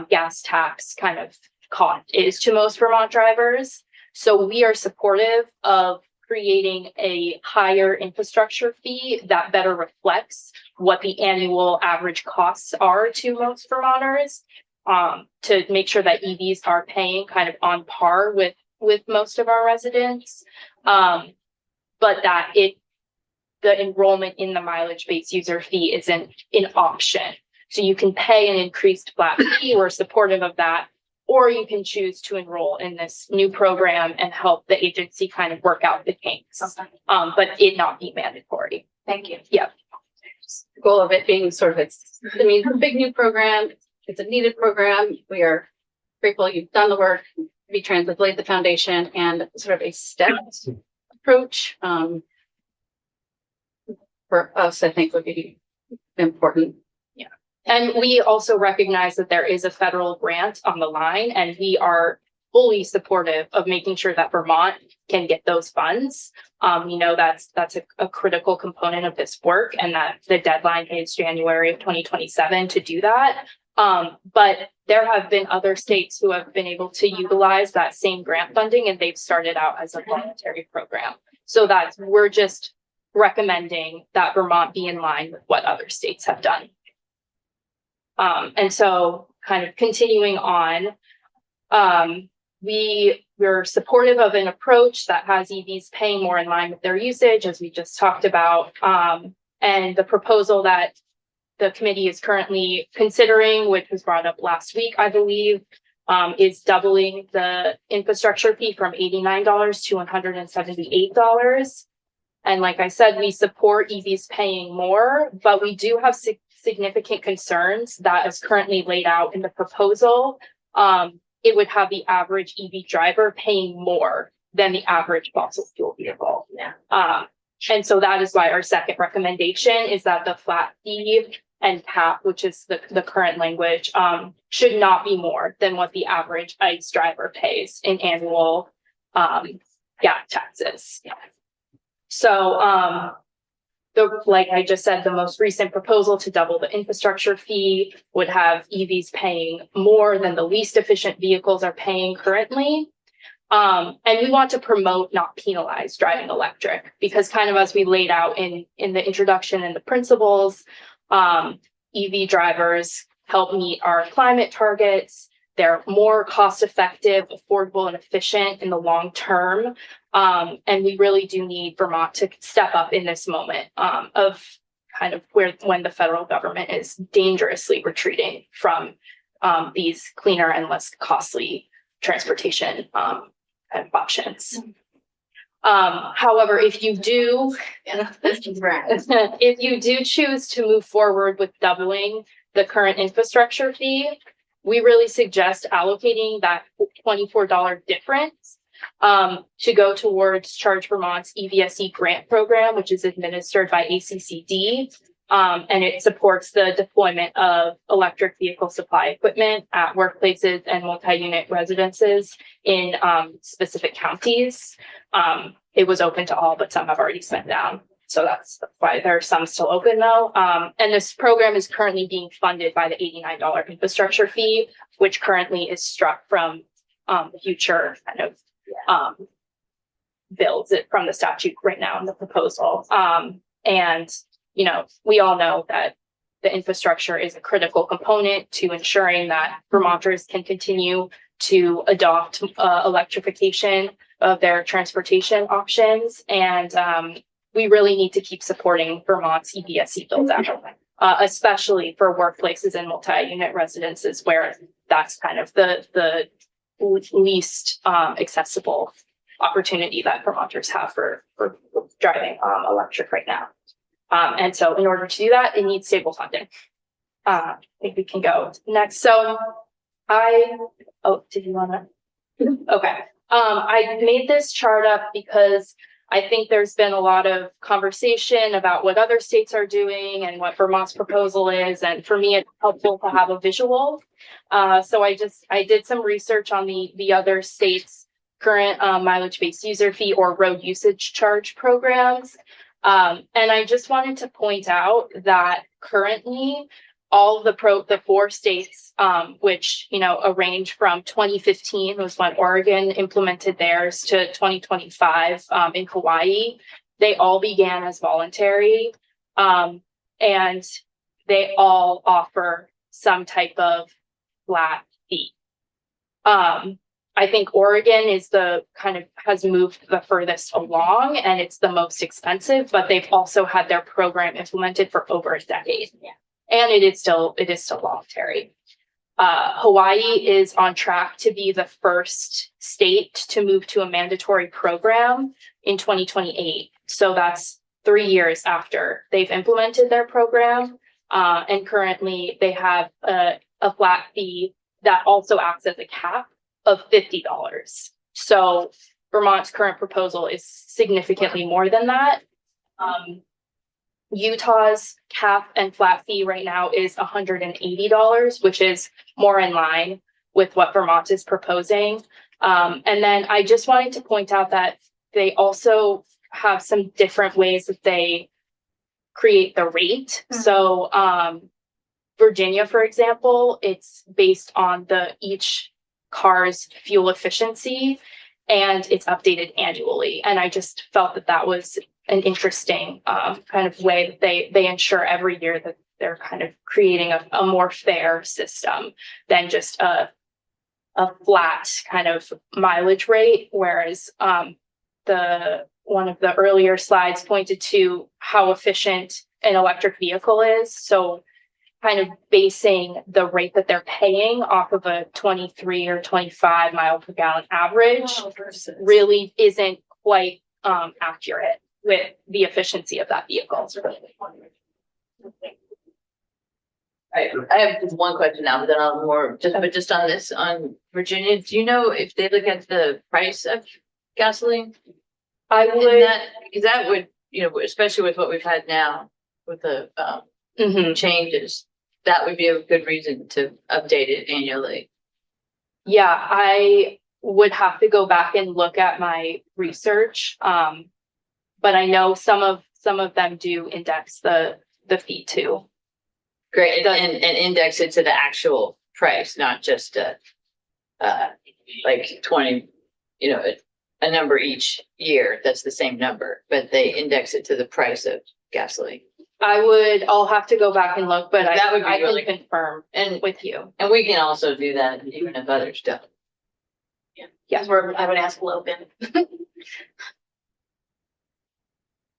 gas tax kind of cost is to most Vermont drivers. So we are supportive of creating a higher infrastructure fee that better reflects what the annual average costs are to most Vermonters, to make sure that EVs are paying kind of on par with most of our residents, but that the enrollment in the mileage-based user fee isn't an option. So you can pay an increased flat fee. We're supportive of that. Or you can choose to enroll in this new program and help the agency kind of work out the kinks, but it not be mandatory. Thank you. Yeah. The goal of it being sort of, it's a big new program. It's a needed program. We are grateful you've done the work. VTrans has laid the foundation, and sort of a stepped approach for us, I think, would be important. And we also recognize that there is a federal grant on the line, and we are fully supportive of making sure that Vermont can get those funds. That's a critical component of this work, and that the deadline is January of 2027 to do that. But there have been other states who have been able to utilize that same grant funding, and they've started out as a voluntary program. So we're just recommending that Vermont be in line with what other states have done. And so kind of continuing on, we're supportive of an approach that has EVs paying more in line with their usage, as we just talked about. And the proposal that the committee is currently considering, which was brought up last week, I believe, is doubling the infrastructure fee from $89 to $178. And like I said, we support EVs paying more, but we do have significant concerns that is currently laid out in the proposal. It would have the average EV driver paying more than the average fossil fuel vehicle. And so that is why our second recommendation is that the flat fee and cap, which is the current language, should not be more than what the average ICE driver pays in annual gas taxes. So like I just said, the most recent proposal to double the infrastructure fee would have EVs paying more than the least efficient vehicles are paying currently. And we want to promote, not penalize, driving electric, because kind of as we laid out in the introduction and the principles, EV drivers help meet our climate targets. They're more cost effective, affordable, and efficient in the long term. And we really do need Vermont to step up in this moment of kind of when the federal government is dangerously retreating from these cleaner and less costly transportation kind of options. However, if you do, if you do choose to move forward with doubling the current infrastructure fee, we really suggest allocating that $24 difference to go towards Charge Vermont's EVSE grant program, which is administered by ACCD. And it supports the deployment of electric vehicle supply equipment at workplaces and multi-unit residences in specific counties. It was open to all, but some have already spent down. So that's why there are some still open though. And this program is currently being funded by the $89 infrastructure fee, which currently is struck from future kind of bills from the statute right now in the proposal. And you know, we all know that the infrastructure is a critical component to ensuring that Vermonters can continue to adopt electrification of their transportation options. And we really need to keep supporting Vermont's EVSE build out, especially for workplaces and multi-unit residences where that's kind of the least accessible opportunity that Vermonters have for driving electric right now. And so in order to do that, it needs stable funding. I think we can go next. So did you want to? Okay. I made this chart up because I think there's been a lot of conversation about what other states are doing and what Vermont's proposal is. And for me, it's helpful to have a visual. So I did some research on the other states' current mileage-based user fee or road usage charge programs. And I just wanted to point out that currently all of the 4 states, which, you know, range from 2015 was when Oregon implemented theirs to 2025 in Hawaii, they all began as voluntary. And they all offer some type of flat fee. I think Oregon is has moved the furthest along and it's the most expensive, but they've also had their program implemented for over a decade. Yeah. And it is still voluntary. Hawaii is on track to be the first state to move to a mandatory program in 2028. So that's 3 years after they've implemented their program. And currently they have a flat fee that also acts as a cap of $50. So Vermont's current proposal is significantly more than that. Utah's cap and flat fee right now is $180, which is more in line with what Vermont is proposing. And then I just wanted to point out that they also have some different ways that they create the rate. Mm-hmm. So Virginia, for example, it's based on each car's fuel efficiency and it's updated annually. And I just felt that was an interesting kind of way that they ensure every year that they're kind of creating a more fair system than just a flat kind of mileage rate. Whereas one of the earlier slides pointed to how efficient an electric vehicle is. So kind of basing the rate that they're paying off of a 23 or 25 mile per gallon average really isn't quite accurate with the efficiency of that vehicle. I have just one question now, but then I'll just on this, on Virginia, do you know if they look at the price of gasoline? I would, because that would, you know, especially with what we've had now with the changes, that would be a good reason to update it annually. Yeah, I would have to go back and look at my research. But I know some of them do index the fee too. Great, and index it to the actual price, not just like 20, you know, a number each year that's the same number, but they index it to the price of gasoline. I'll have to go back and look, but that would be I really can confirm and with you. And we can also do that even if others don't. Yeah, I would ask Logan.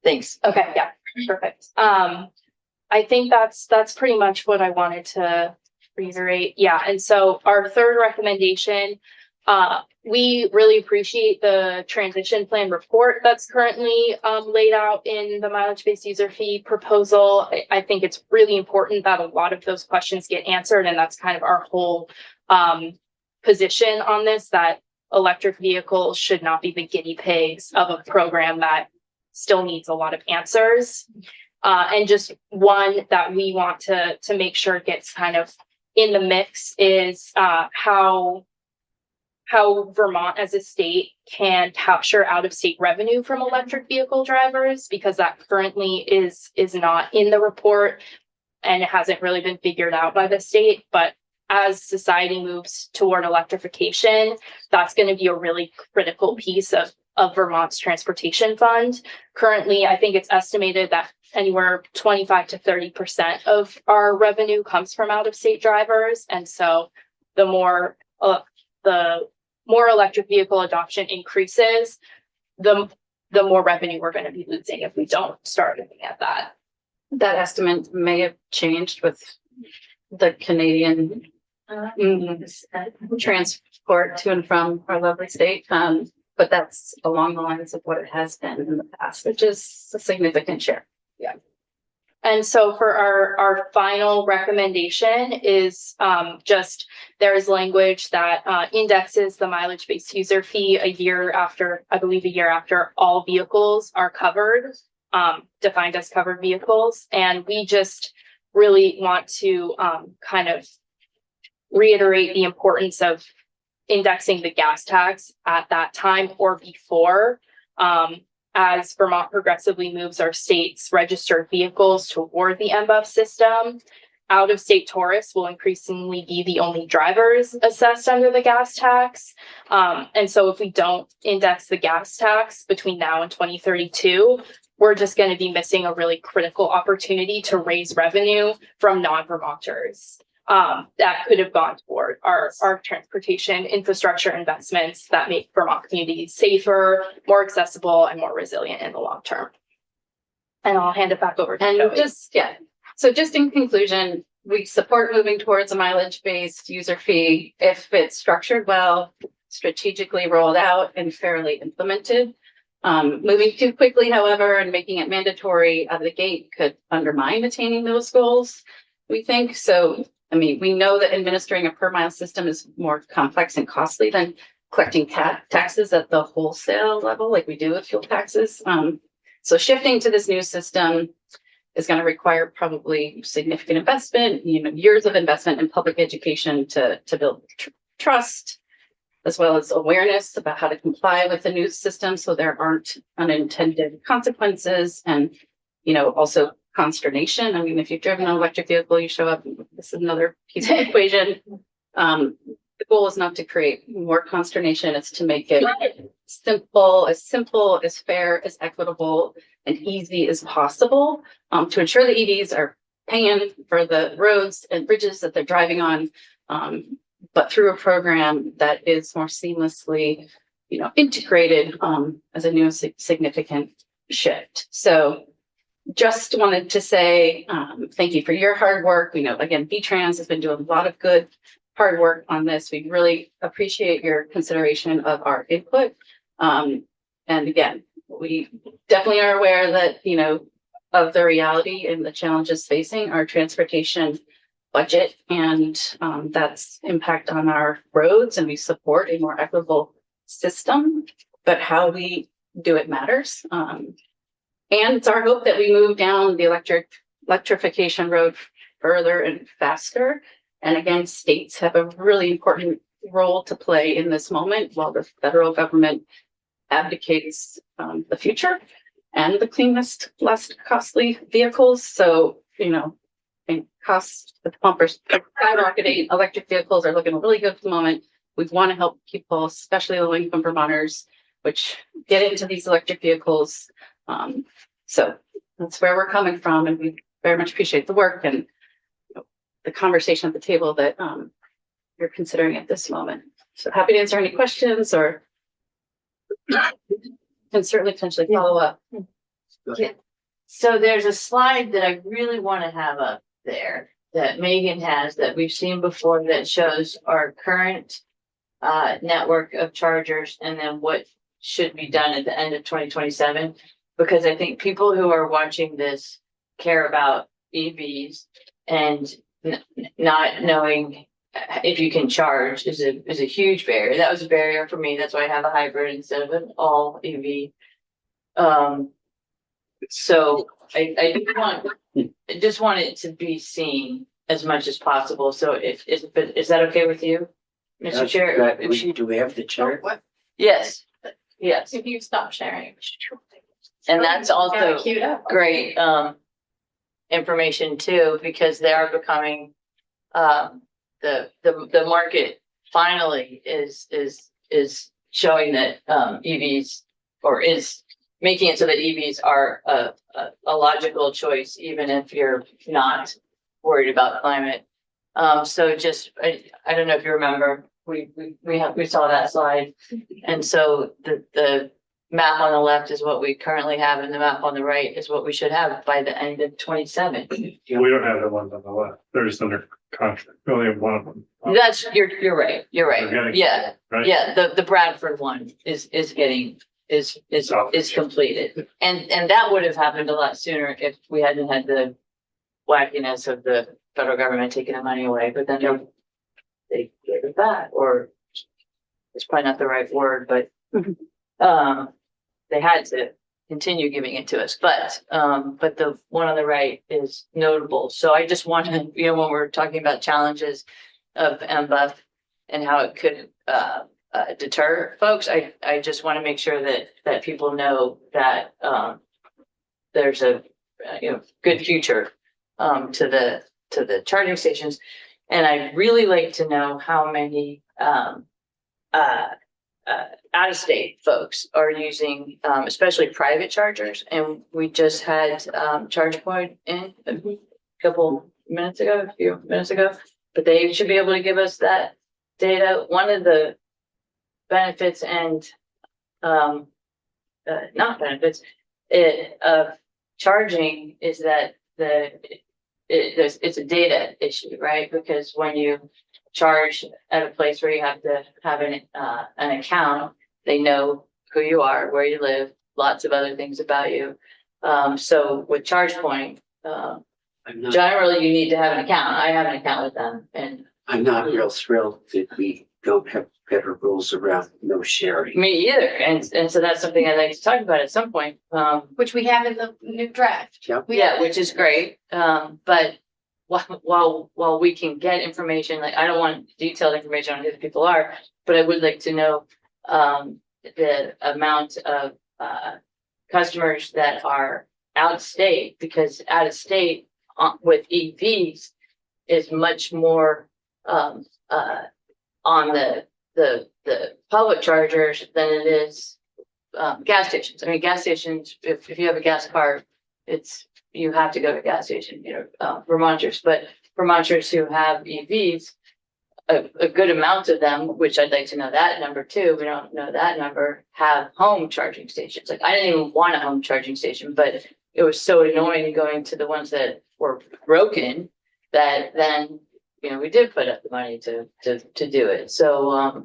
Thanks. Okay, yeah, perfect. I think that's pretty much what I wanted to reiterate. Yeah, and so our third recommendation We really appreciate the transition plan report that's currently laid out in the mileage-based user fee proposal. I think it's really important that a lot of those questions get answered, and that's kind of our whole position on this, that electric vehicles should not be the guinea pigs of a program that still needs a lot of answers. And just one that we want to make sure gets kind of in the mix is how Vermont as a state can capture out-of-state revenue from electric vehicle drivers, because that currently is not in the report and it hasn't really been figured out by the state. But as society moves toward electrification, that's going to be a really critical piece of Vermont's transportation fund. Currently, I think it's estimated that anywhere 25 to 30% of our revenue comes from out-of-state drivers. And so the more electric vehicle adoption increases, the more revenue we're going to be losing if we don't start looking at that. That estimate may have changed with the Canadian transport to and from our lovely state. But that's along the lines of what it has been in the past, which is a significant share. Yeah. And so for our final recommendation is just there is language that indexes the mileage-based user fee a year after all vehicles are covered, defined as covered vehicles. And we just really want to kind of reiterate the importance of indexing the gas tax at that time or before, as Vermont progressively moves our state's registered vehicles toward the MBUF system. Out-of-state tourists will increasingly be the only drivers assessed under the gas tax. And so if we don't index the gas tax between now and 2032, we're just going to be missing a really critical opportunity to raise revenue from non-Vermonters. That could have gone toward our transportation infrastructure investments that make Vermont communities safer, more accessible, and more resilient in the long term. And I'll hand it back over to Joey. So just in conclusion, we support moving towards a mileage-based user fee if it's structured well, strategically rolled out, and fairly implemented. Moving too quickly, however, and making it mandatory out of the gate could undermine attaining those goals, we think. So I mean, we know that administering a per mile system is more complex and costly than collecting taxes at the wholesale level, like we do with fuel taxes. So shifting to this new system is going to require probably significant investment, years of investment in public education to build trust, as well as awareness about how to comply with the new system so there aren't unintended consequences, and also consternation. I mean, if you've driven an electric vehicle, you show up, this is another piece of the equation. The goal is not to create more consternation, it's to make it simple, as fair, as equitable, and easy as possible, to ensure the EVs are paying for the roads and bridges that they're driving on, but through a program that is more seamlessly, integrated as a new significant shift. So just wanted to say thank you for your hard work. We know, again, VTrans has been doing a lot of good hard work on this. We really appreciate your consideration of our input. And again, we definitely are aware that, of the reality and the challenges facing our transportation budget and that's impact on our roads, and we support a more equitable system, but how we do it matters. And it's our hope that we move down the electrification road further and faster. And again, states have a really important role to play in this moment while the federal government abdicates the future and the cleanest, less costly vehicles. So, and costs at the pump are skyrocketing. Electric vehicles are looking really good at the moment. We want to help people, especially low-income Vermonters, which get into these electric vehicles. So that's where we're coming from, and we very much appreciate the work and the conversation at the table that you're considering at this moment. So happy to answer any questions, or can certainly potentially follow up. Yeah. So there's a slide that I really want to have up there that Megan has, that we've seen before, that shows our current network of chargers and then what should be done at the end of 2027. Because I think people who are watching this care about EVs and not knowing if you can charge is a huge barrier. That was a barrier for me. That's why I have a hybrid instead of an all EV. So I just want it to be seen as much as possible. So but is that okay with you, Mr. Chair? Do we have the chart? Yes, yes. If you stop sharing. And that's also Queued up. great information too, because they are becoming the market finally is showing that EVs or is making it so that EVs are a logical choice, even if you're not worried about climate. So just I don't know if you remember, we saw that slide, and so the map on the left is what we currently have, and the map on the right is what we should have by the end of 27. We don't have the ones on the left. They're just under contract. We only have one of them. That's, you're right, We're getting- yeah, Right? yeah, the Bradford one is getting, is completed. And that would have happened a lot sooner if we hadn't had the wackiness of the federal government taking the money away, but then they gave it back, or it's probably not the right word, but they had to continue giving it to us, but the one on the right is notable. So I just want to, when we're talking about challenges of MBUF and how it could deter folks, I just want to make sure that people know that there's a good future to the charging stations. And I'd really like to know how many out-of-state folks are using, especially private chargers. And we just had ChargePoint in a few minutes ago, but they should be able to give us that data. One of the benefits and not benefits of charging is that it's a data issue, right? Because when you charge at a place where you have to have an account, they know who you are, where you live, lots of other things about you. So with ChargePoint, generally you need to have an account. I have an account with them, and I'm not real thrilled that we don't have better rules around no sharing. me either. And so that's something I'd like to talk about at some point. Which we have in the new draft. Yeah, which is great. But while we can get information, like I don't want detailed information on who the people are, but I would like to know the amount of customers that are out of state, because out of state with EVs is much more on the public chargers than it is gas stations. I mean, gas stations, if you have a gas car, you have to go to a gas station, Vermonters, but Vermonters who have EVs, a good amount of them, which I'd like to know that number too, we don't know that number, have home charging stations. Like I didn't even want a home charging station, but it was so annoying going to the ones that were broken that then, we did put up the money to do it. So,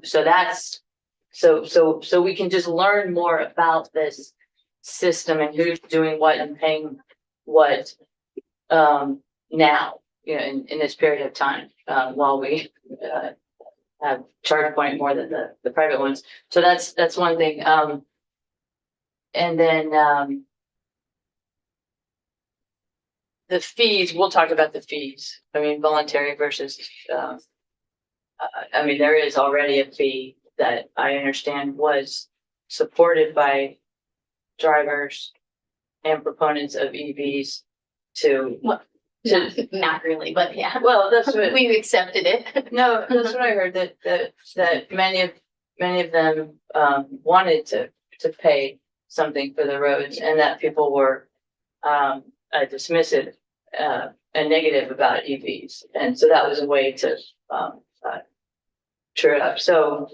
so we can just learn more about this system and who's doing what and paying what now, in this period of time, while we have ChargePoint more than the private ones. So that's one thing. And then the fees, we'll talk about the fees. I mean, voluntary versus, there is already a fee that I understand was supported by drivers and proponents of EVs Not really, but yeah. well, that's what, We've accepted it. no, that's what I heard, that many of them wanted to pay something for the roads, and that people were dismissive and negative about EVs. And so that was a way to true it up. So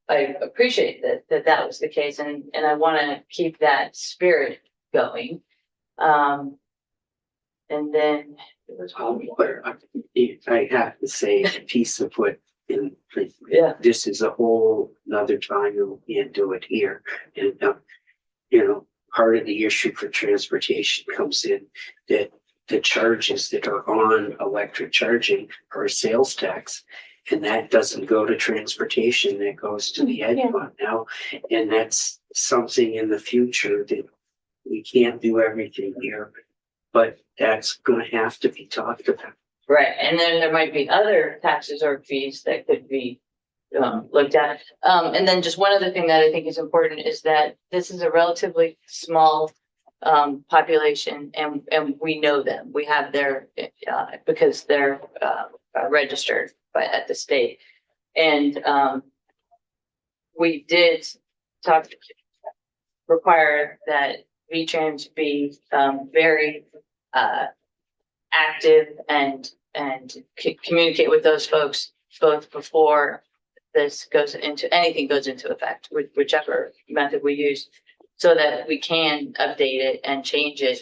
I appreciate that was the case, and I want to keep that spirit going. And then it was But I have to say, a piece of what And Yeah. this is a whole another time and we can't do it here. And, part of the issue for transportation comes in that the charges that are on electric charging are a sales tax. And that doesn't go to transportation, that goes to the ed fund now. And that's something in the future that we can't do everything here, but that's gonna have to be talked about. Right, and then there might be other taxes or fees that could be looked at. And then just one other thing that I think is important is that this is a relatively small population and we know them. We have their, because they're registered at the state. And we did require that V-Trans be very active and communicate with those folks both before anything goes into effect, whichever method we use, so that we can update it and change it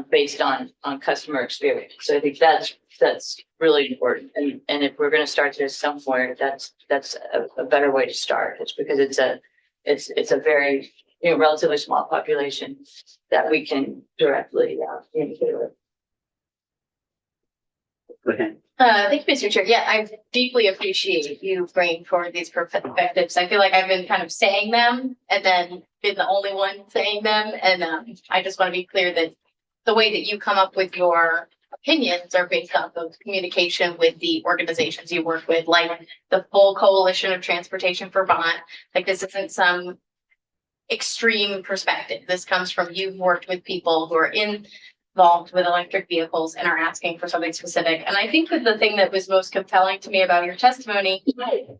based on customer experience. So I think that's really important. And if we're going to start this somewhere, that's a better way to start. It's because it's a very relatively small population that we can directly communicate with. Go ahead. Thank you, Mr. Chair. Yeah, I deeply appreciate you bringing forward these perspectives. I feel like I've been kind of saying them and then been the only one saying them. And I just want to be clear that the way that you come up with your opinions are based off of communication with the organizations you work with, like the full Coalition of Transportation for Vermont. Like, this isn't some extreme perspective. This comes from, you've worked with people who are involved with electric vehicles and are asking for something specific. And I think that the thing that was most compelling to me about your testimony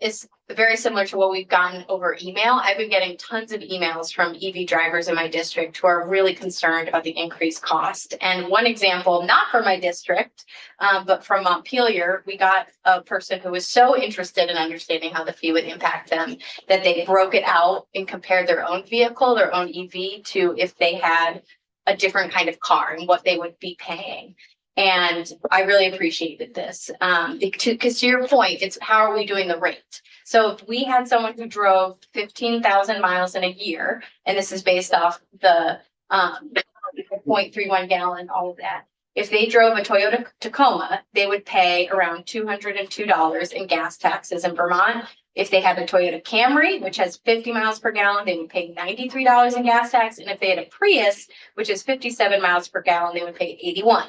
is very similar to what we've gotten over email. I've been getting tons of emails from EV drivers in my district who are really concerned about the increased cost. And one example, not from my district, but from Montpelier, we got a person who was so interested in understanding how the fee would impact them that they broke it out and compared their own vehicle, their own EV, to if they had a different kind of car and what they would be paying. And I really appreciated this. Because to your point, it's how are we doing the rate? So if we had someone who drove 15,000 miles in a year, and this is based off the 0.31 gallon, all of that. If they drove a Toyota Tacoma, they would pay around $202 in gas taxes in Vermont. If they had a Toyota Camry, which has 50 miles per gallon, they would pay $93 in gas tax. And if they had a Prius, which is 57 miles per gallon, they would pay $81.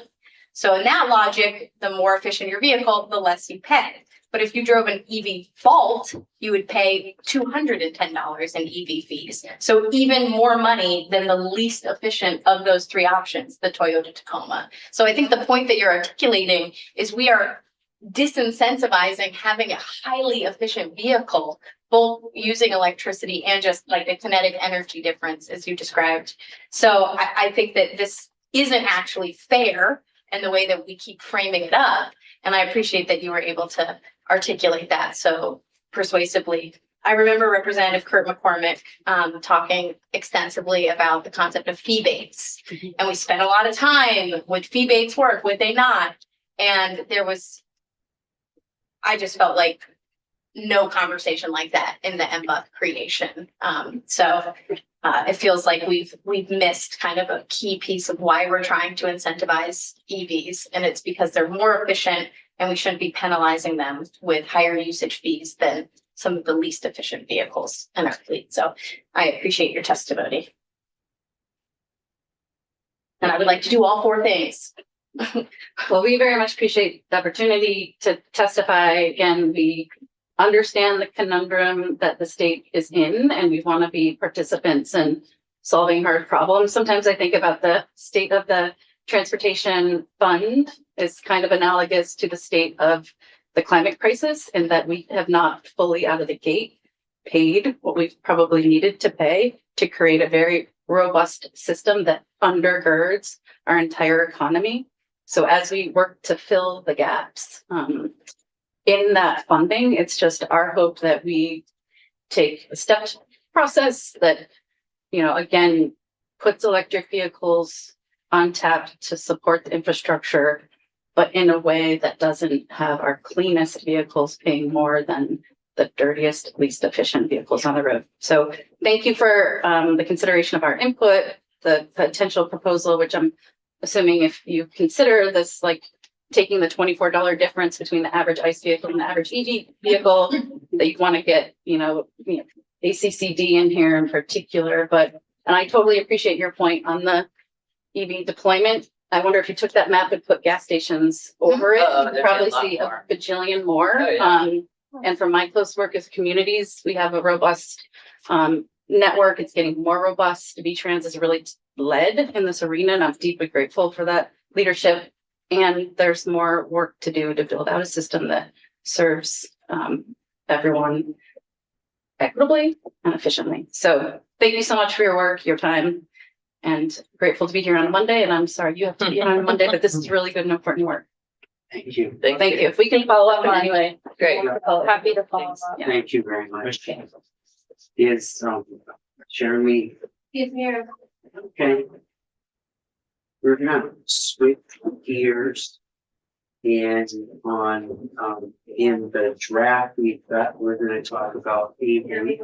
So in that logic, the more efficient your vehicle, the less you pay. But if you drove an EV Volt, you would pay $210 in EV fees. So even more money than the least efficient of those three options, the Toyota Tacoma. So I think the point that you're articulating is we are disincentivizing having a highly efficient vehicle, both using electricity and just like the kinetic energy difference as you described. So I think that this isn't actually fair in the way that we keep framing it up. And I appreciate that you were able to articulate that so persuasively. I remember Representative Kurt McCormick talking extensively about the concept of fee-bates. And we spent a lot of time, would fee-bates work, would they not? And I just felt like no conversation like that in the MBUF creation. So it feels like we've missed kind of a key piece of why we're trying to incentivize EVs. And it's because they're more efficient and we shouldn't be penalizing them with higher usage fees than some of the least efficient vehicles in our fleet. So I appreciate your testimony. And I would like to do all four things. Well, we very much appreciate the opportunity to testify. Again, we understand the conundrum that the state is in, and we want to be participants in solving hard problems. Sometimes I think about the state of the transportation fund is kind of analogous to the state of the climate crisis, in that we have not fully out of the gate paid what we've probably needed to pay to create a very robust system that undergirds our entire economy. So as we work to fill the gaps in that funding, it's just our hope that we take a stepped process that, again, puts electric vehicles on tap to support the infrastructure, but in a way that doesn't have our cleanest vehicles paying more than the dirtiest, least efficient vehicles on the road. So thank you for the consideration of our input, the potential proposal, which I'm assuming if you consider this, like taking the $24 difference between the average ICE vehicle and the average EV vehicle, that you want to get, ACCD in here in particular, and I totally appreciate your point on the EV deployment. I wonder if you took that map and put gas stations over it, Oh, you'd there'd be a probably lot see a more. bajillion more. Oh, yeah. And from my close work as communities, we have a robust network. It's getting more robust. V-Trans is really led in this arena, and I'm deeply grateful for that leadership. And there's more work to do to build out a system that serves everyone equitably and efficiently. So thank you so much for your work, your time, and grateful to be here on a Monday. And I'm sorry you have to be here on a Monday, but this is really good and important work. Thank you. Thank you. If we can follow up in any way. Great. Happy to follow up. Yeah. Thank you very much. Is Jeremy, He's here. okay? We're gonna switch gears. And on, in the draft we've got, we're gonna talk about paving.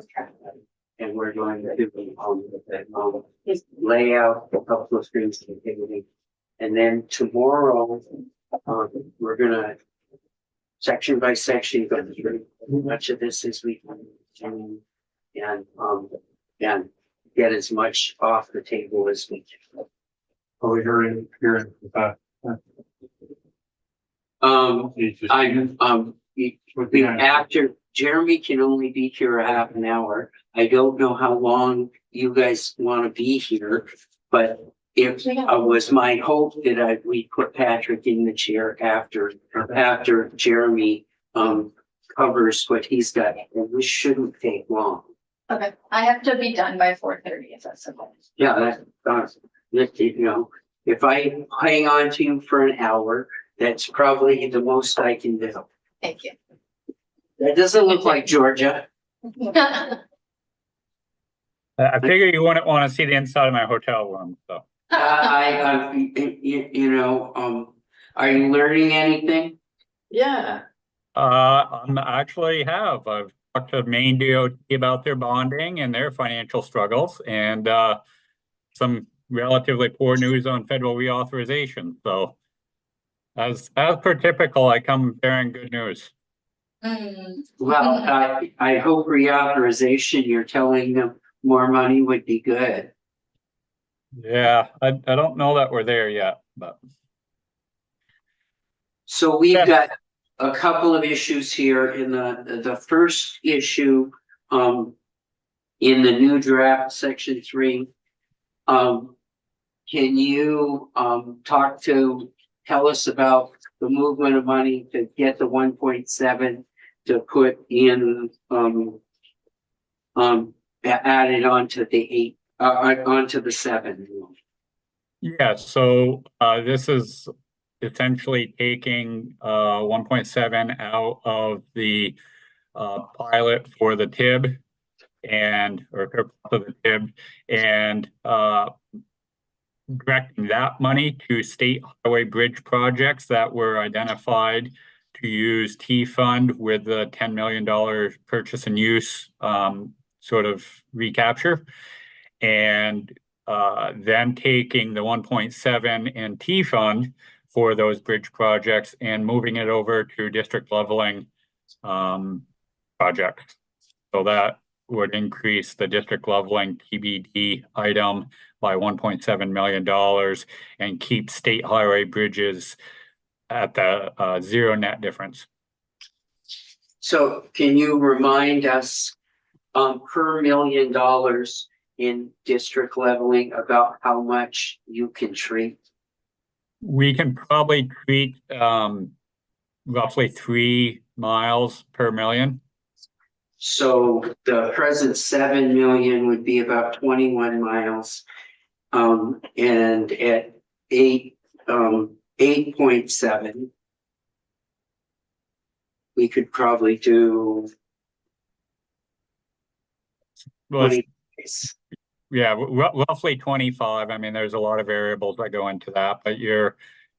And we're going to, lay out a couple of things in paving. And then tomorrow, we're gonna section by section go through much of this as we can. And get as much off the table as we can. Are we hearing, After Jeremy can only be here a half an hour. I don't know how long you guys want to be here, but if was my hope that we put Patrick in the chair after Jeremy covers what he's got, and this shouldn't take long. Okay, I have to be done by 4:30 if that's okay. Yeah, that's if I hang on to you for an hour, that's probably the most I can do. Thank you. That doesn't look like Georgia. I figure you wouldn't want to see the inside of my hotel room, so. Are you learning anything? Yeah. I'm actually have. I've talked to Maine DOT about their bonding and their financial struggles and some relatively poor news on federal reauthorization. So as per typical, I come bearing good news. Well, I hope reauthorization, you're telling them more money would be good. Yeah, I don't know that we're there yet, but. So we've Yes. got a couple of issues here in the first issue, in the new draft, section 3. Can you, tell us about the movement of money to get the 1.7 to put in, added onto the 8, onto the 7? Yeah, so this is essentially taking 1.7 out of the pilot for the TIB or for the TIB and directing that money to state highway bridge projects that were identified to use T fund with the $10 million purchase and use sort of recapture. And then taking the 1.7 in T fund for those bridge projects and moving it over to district leveling projects. So that would increase the district leveling TBD item by $1.7 million and keep state highway bridges at the zero net difference. So can you remind us, per $1 million in district leveling about how much you can treat? We can probably treat roughly 3 miles per million. So the present 7 million would be about 21 miles. And at 8.7, we could probably do Well, 20. yeah, roughly 25. I mean, there's a lot of variables that go into that, but you're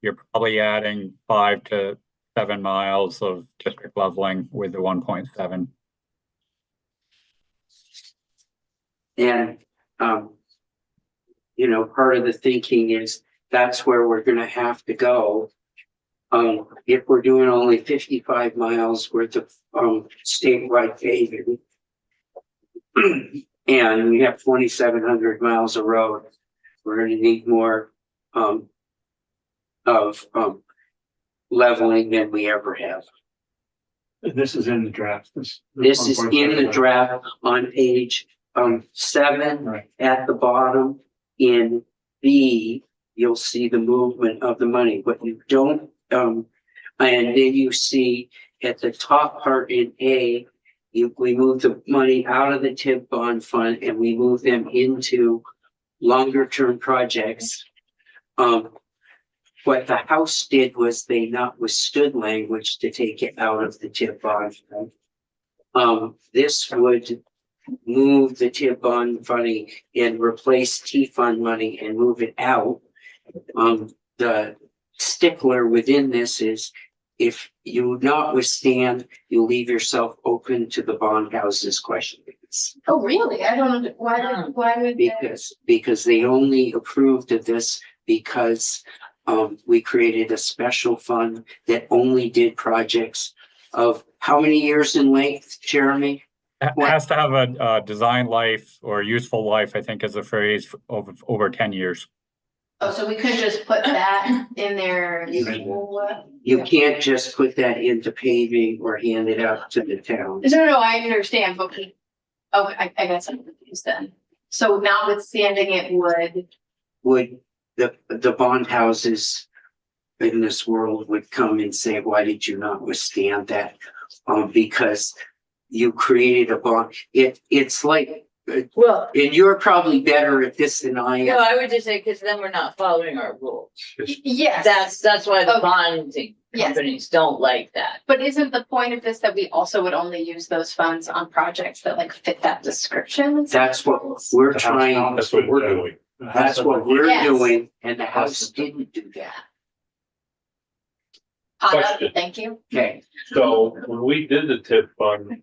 you're probably adding 5 to 7 miles of district leveling with the 1.7. And, you know, part of the thinking is that's where we're gonna have to go. If we're doing only 55 miles worth of, statewide paving. And we have 2,700 miles of road, we're gonna need more, leveling than we ever have. This is in the draft. This is in the draft on page, 7. Right. At the bottom in B, you'll see the movement of the money, but you don't, and then you see at the top part in A, we move the money out of the TIP bond fund and we move them into longer term projects. What the House did was they not withstood language to take it out of the TIP bond fund. This would move the TIP bond funding and replace T fund money and move it out. The stickler within this is if you notwithstand, you leave yourself open to the bond house's questions. Oh, really? I don't, why would they? Because they only approved of this because we created a special fund that only did projects of how many years in length, Jeremy? Has to have a design life or useful life, I think is the phrase, of over 10 years. Oh, so we couldn't just put that in there? You can't just put that into paving or hand it out to the town. No, I understand, but I guess I'm confused then. So notwithstanding it Would the bond houses in this world would come and say, why did you not withstand that? Because you created a bond. It's like, Well, and you're probably better at this than I no, am. I would just say, because then we're not following our rules. yes. That's why the Okay. bonding Yes. companies don't like that. But isn't the point of this that we also would only use those funds on projects that like fit that description? That's what we're trying, That's what we're doing. that's what we're Yes. doing, and the House didn't do that. Question. Thank you. Okay, So when we did the TIP fund,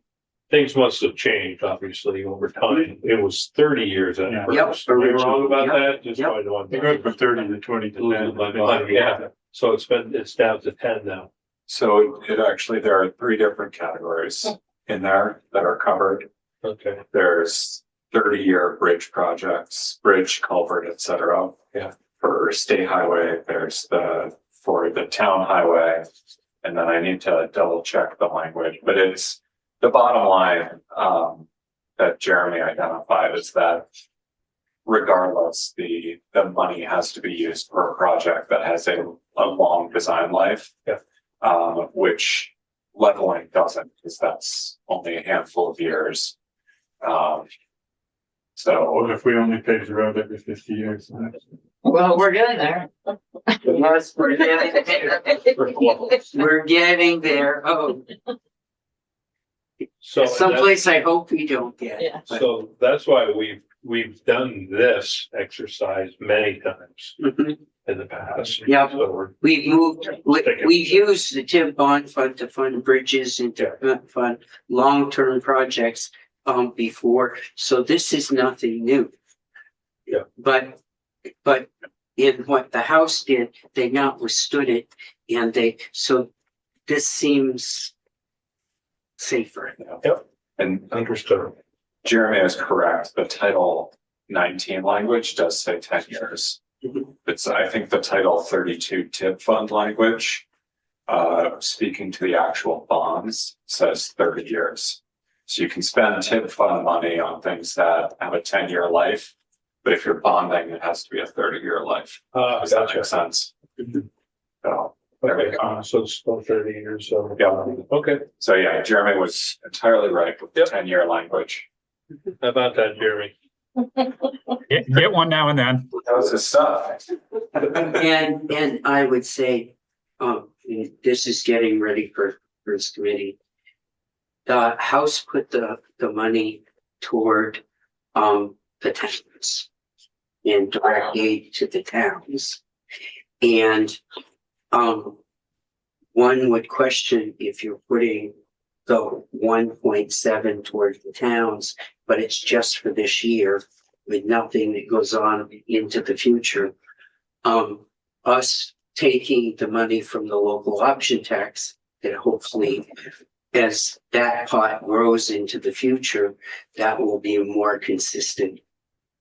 things must have changed, obviously, over time. It was 30 years at Yeah. first. Am I wrong about Yep. that? Just Yep. by the one. They go from 30 to 20 to 10. Yeah, so it's down to 10 now. So it actually, there are 3 different categories in there that are covered. Okay. There's 30-year bridge projects, bridge, culvert, et cetera. Yeah. For state highway, there's for the town highway. And then I need to double check the language, but it's the bottom line, that Jeremy identified is that regardless, the money has to be used for a project that has a long design life. Yeah. Which leveling doesn't, because that's only a handful of years. So What if we only pave the road every 50 years? Well, we're getting there. yes, we're getting there. We're getting there. Oh, So someplace I hope we don't get. Yeah. but- So that's why we've done this exercise many times Mhm. in the past. Yeah. So we're We've used the TIP bond fund to fund bridges and to fund long-term projects before, so this is nothing new. Yeah. But in what the House did, they not withstood it, and so this seems safer. and understood. Jeremy is correct. The Title 19 language does say 10 years. Mhm. It's, I think the Title 32 TIP fund language, speaking to the actual bonds, says 30 years. So you can spend TIP fund money on things that have a 10-year life, but if you're bonding, it has to be a 30-year life. Does that make sense? So, there we Okay, go. so it's still 30 years, so. Yeah. Okay, So yeah, Jeremy was entirely right with the Yep. 10-year language. how about that, Jeremy? Get one now and then. That was his stuff. And I would say, this is getting ready for this committee. The House put the money toward, the towns and direct aid to the towns. And one would question if you're putting the 1.7 towards the towns, but it's just for this year with nothing that goes on into the future. Us taking the money from the local option tax that hopefully as that pot grows into the future, that will be a more consistent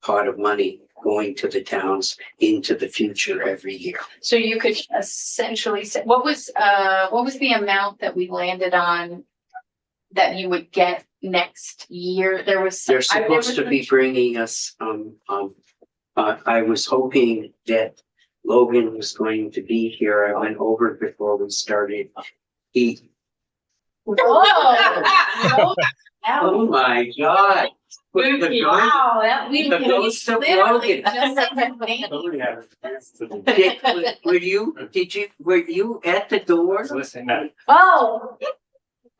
pot of money going to the towns into the future every year. So you could essentially say, what was the amount that we landed on that you would get next year? There was. They're supposed to be bringing us, I was hoping that Logan was going to be here. I went over before we started. Whoa. Oh my God. The ghost- Wow, that we the ghost of Logan. Were you at the door? Oh.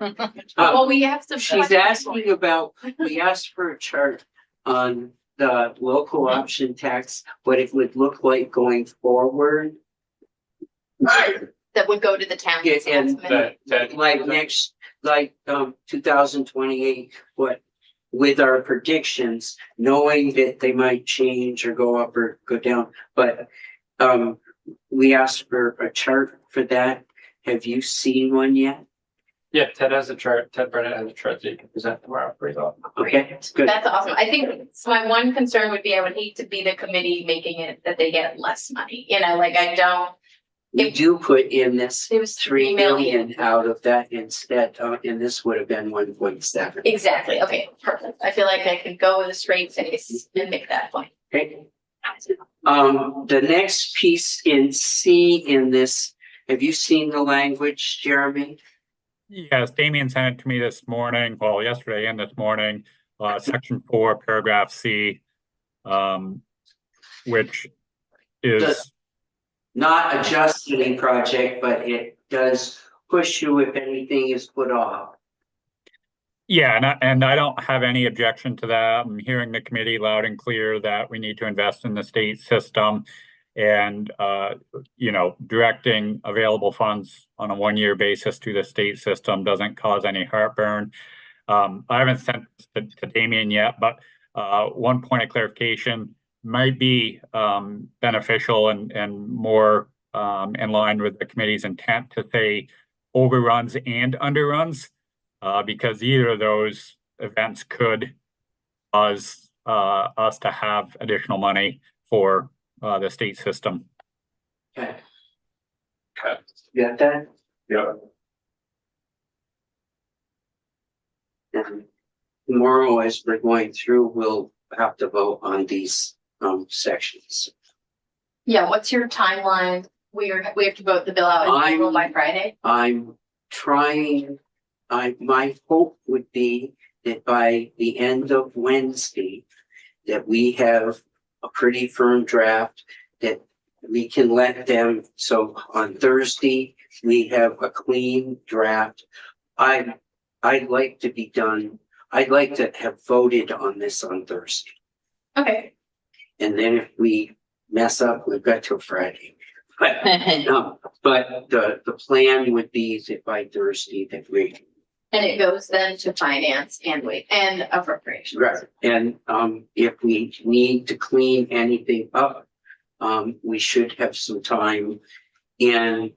Uh, Well, we have to. She's asking about, we asked for a chart on the local option tax, what it would look like going forward. That would go to the town. Yeah, and like next, 2028, what, with our predictions, knowing that they might change or go up or go down, but we asked for a chart for that. Have you seen one yet? Yeah, Ted has a chart, Ted Burnett has a chart that you can present tomorrow. Pretty well. Okay, good. That's awesome. I think so my one concern would be I would hate to be the committee making it that they get less money, like I don't. We do put in this It was 3 million out of that instead, and this would have been 1.7. Exactly. Okay, perfect. I feel like I could go with a straight face and make that point. Okay. The next piece in C in this, have you seen the language, Jeremy? Yes, Damien sent it to me this morning, well, yesterday and this morning, section 4, paragraph C, which is. Not a just-getting project, but it does push you if anything is put off. Yeah, and I don't have any objection to that. I'm hearing the committee loud and clear that we need to invest in the state system and, directing available funds on a 1-year basis to the state system doesn't cause any heartburn. I haven't sent this to Damien yet, but one point of clarification might be beneficial and more in line with the committee's intent to say overruns and underruns, because either of those events could cause us to have additional money for the state system. Okay. Okay. You got that? Yeah. And tomorrow, as we're going through, we'll have to vote on these sections. Yeah, what's your timeline? We have to vote the bill out in April by Friday. I'm trying, my hope would be that by the end of Wednesday, that we have a pretty firm draft that we can let them, so on Thursday, we have a clean draft. I'd like to be done, I'd like to have voted on this on Thursday. Okay. And then if we mess up, we've got till Friday. But the plan would be that by Thursday that we. And it goes then to finance and appropriations. Right, and if we need to clean anything up, we should have some time. And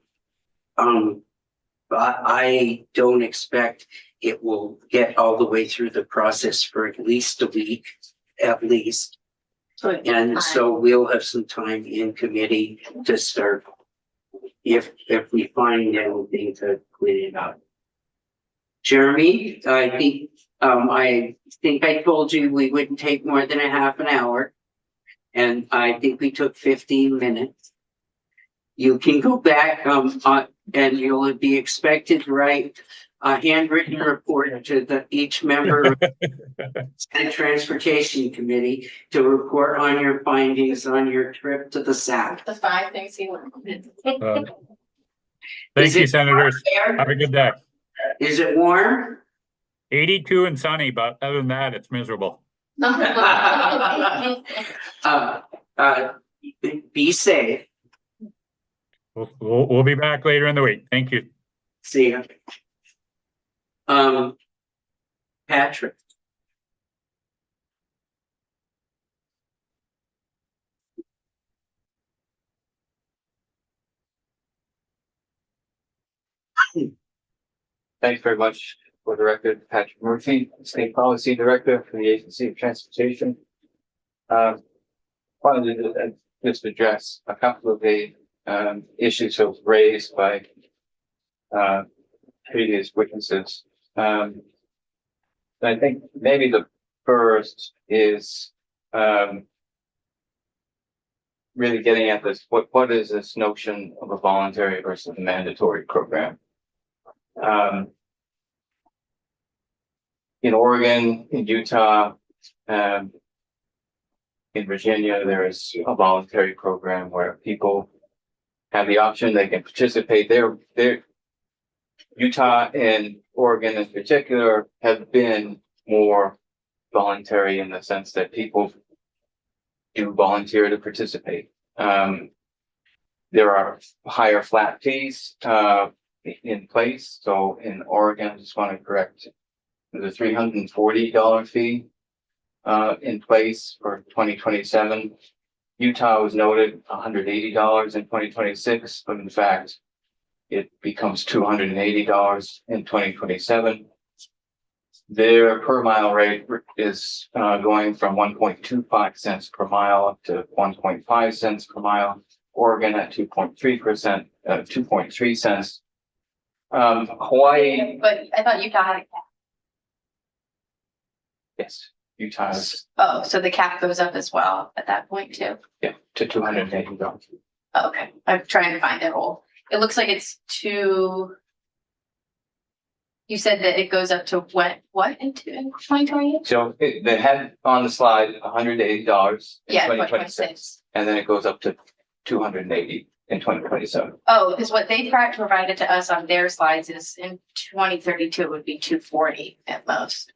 I don't expect it will get all the way through the process for at least a week, at least. And so we'll have some time in committee to start if we find anything to clean it up. Jeremy, I think I told you we wouldn't take more than a half an hour. And I think we took 15 minutes. You can go back and you'll be expected to write a handwritten report to each member of the Transportation Committee to report on your findings on your trip to the South. The 5 things he wanted. Thank you, Senators. Have a good day. Is it warm? 82 and sunny, but other than that, it's miserable. Be safe. We'll be back later in the week. Thank you. See ya. Patrick. Thanks very much. For the record, Patrick Murphy, State Policy Director for the Agency of Transportation. Wanted to just address a couple of the issues that was raised by previous witnesses. I think maybe the first is really getting at this, what is this notion of a voluntary versus a mandatory program? In Oregon, in Utah, in Virginia, there is a voluntary program where people have the option, they can participate. Utah and Oregon in particular have been more voluntary in the sense that people do volunteer to participate. There are higher flat fees in place. So in Oregon, I just want to correct the $340 fee in place for 2027. Utah was noted $180 in 2026, but in fact, it becomes $280 in 2027. Their per mile rate is going from 1.25 cents per mile up to 1.5 cents per mile. Oregon at 2.3 cents. Hawaii. But I thought Utah had a cap. Yes, Utah is, Oh, so the cap goes up as well at that point too? yeah, to $280. Oh, okay, I'm trying to find it all. It looks like it's you said that it goes up to what in 2028? So they had on the slide $180 in Yeah, 2026, and then it goes up to $280 in 2027. Oh, because what they provided to us on their slides is in 2032 it would be 240 at most.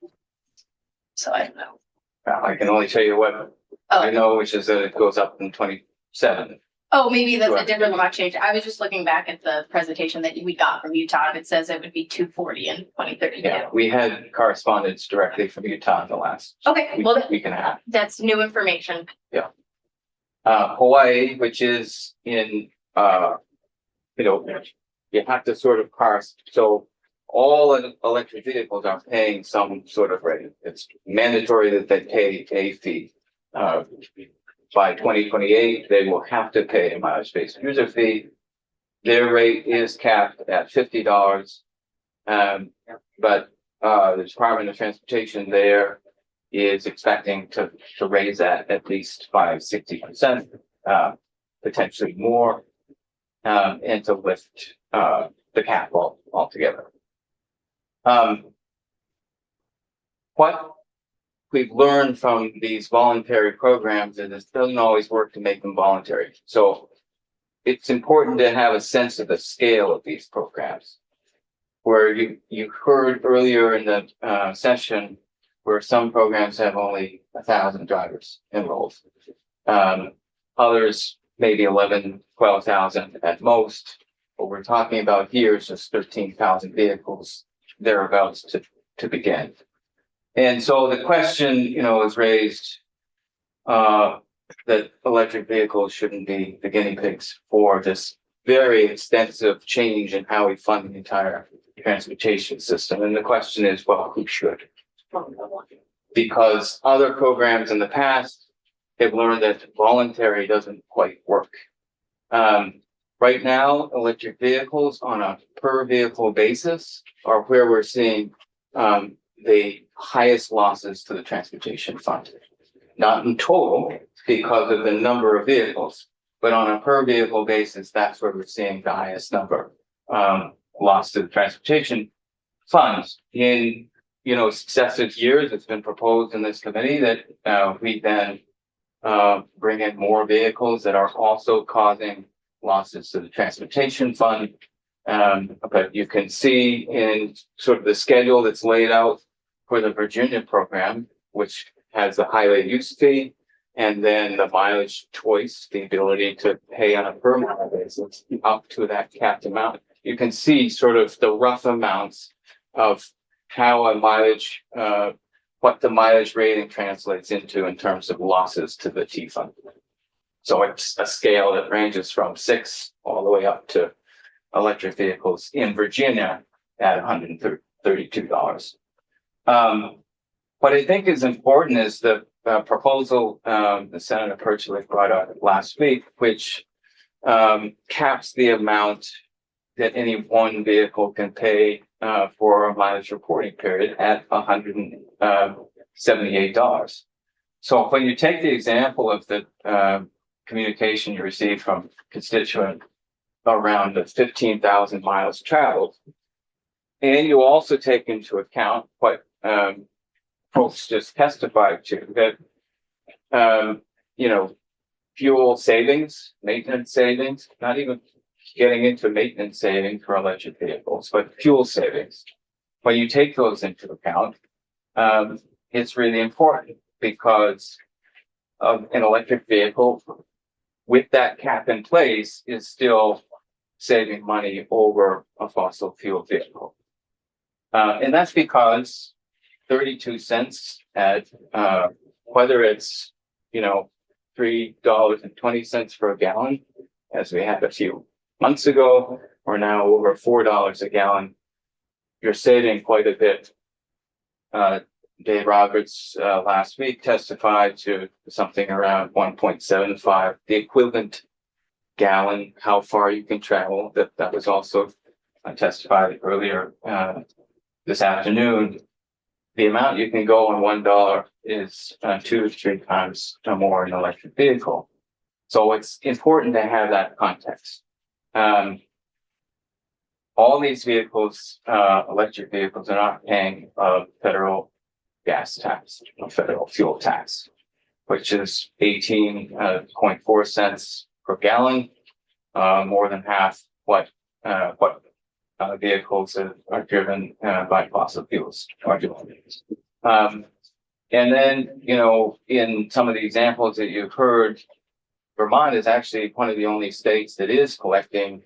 So I don't know. I can only tell you what I Oh, know, which is that it goes up in 27. oh, maybe that's a Sure. different law change. I was just looking back at the presentation that we got from Utah. It says it would be 240 in 2032. Yeah, we had correspondence directly from Utah in the last Okay, well, week and a half. that's new information. Hawaii, which is in, you have to sort of parse. So all electric vehicles are paying some sort of rate. It's mandatory that they pay a fee. By 2028, they will have to pay a mileage-based user fee. Their rate is capped at $50. But the Department of Transportation there is expecting to raise that at least by 60%, potentially more, and to lift the cap altogether. What we've learned from these voluntary programs is it doesn't always work to make them voluntary. So it's important to have a sense of the scale of these programs. Where you heard earlier in the session where some programs have only 1,000 drivers enrolled. Others maybe 11, 12,000 at most. What we're talking about here is just 13,000 vehicles thereabouts to begin. And so the question, is raised that electric vehicles shouldn't be the guinea pigs for this very extensive change in how we fund the entire transportation system. And the question is, well, who should? Because other programs in the past have learned that voluntary doesn't quite work. Right now, electric vehicles on a per vehicle basis are where we're seeing the highest losses to the transportation fund. Not in total because of the number of vehicles, but on a per vehicle basis, that's where we're seeing the highest number lost to the transportation funds. In successive years, it's been proposed in this committee that we then bring in more vehicles that are also causing losses to the transportation fund. But you can see in sort of the schedule that's laid out for the Virginia program, which has a highway use fee, And then the mileage choice, the ability to pay on a per mile basis up to that capped amount. You can see sort of the rough amounts of how a mileage, what the mileage rating translates into in terms of losses to the T fund. So it's a scale that ranges from 6 all the way up to electric vehicles in Virginia at $132. What I think is important is the proposal the Senator Perchlik brought up last week, which caps the amount that any one vehicle can pay for a mileage reporting period at $178. So when you take the example of the communication you received from constituent around the 15,000 miles traveled, and you also take into account what folks just testified to, that fuel savings, maintenance savings, not even getting into maintenance savings for electric vehicles, but fuel savings. When you take those into account, it's really important because of an electric vehicle with that cap in place is still saving money over a fossil fuel vehicle. And that's because 32 cents at whether it's $3.20 per gallon, as we had a few months ago, or now over $4 a gallon, you're saving quite a bit. Dave Roberts last week testified to something around 1.75, the equivalent gallon, how far you can travel. That was also testified earlier this afternoon. The amount you can go on $1 is 2 to 3 times more in an electric vehicle. So it's important to have that context. All these vehicles, electric vehicles, are not paying a federal gas tax, a federal fuel tax, which is 18.4 cents per gallon, more than half what vehicles that are driven by fossil fuels are doing. And then, in some of the examples that you've heard, Vermont is actually one of the only states that is collecting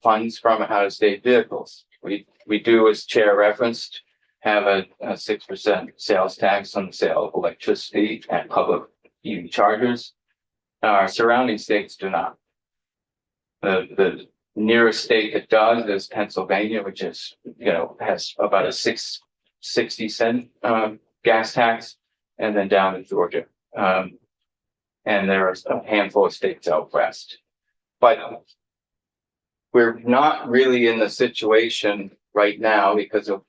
funds from out-of-state vehicles. We do, as Chair referenced, have a 6% sales tax on the sale of electricity at public EV chargers. Our surrounding states do not. The nearest state that does is Pennsylvania, which is, has about a 60 cent gas tax, and then down in Georgia. And there are a handful of states out west. But we're not really in the situation right now because of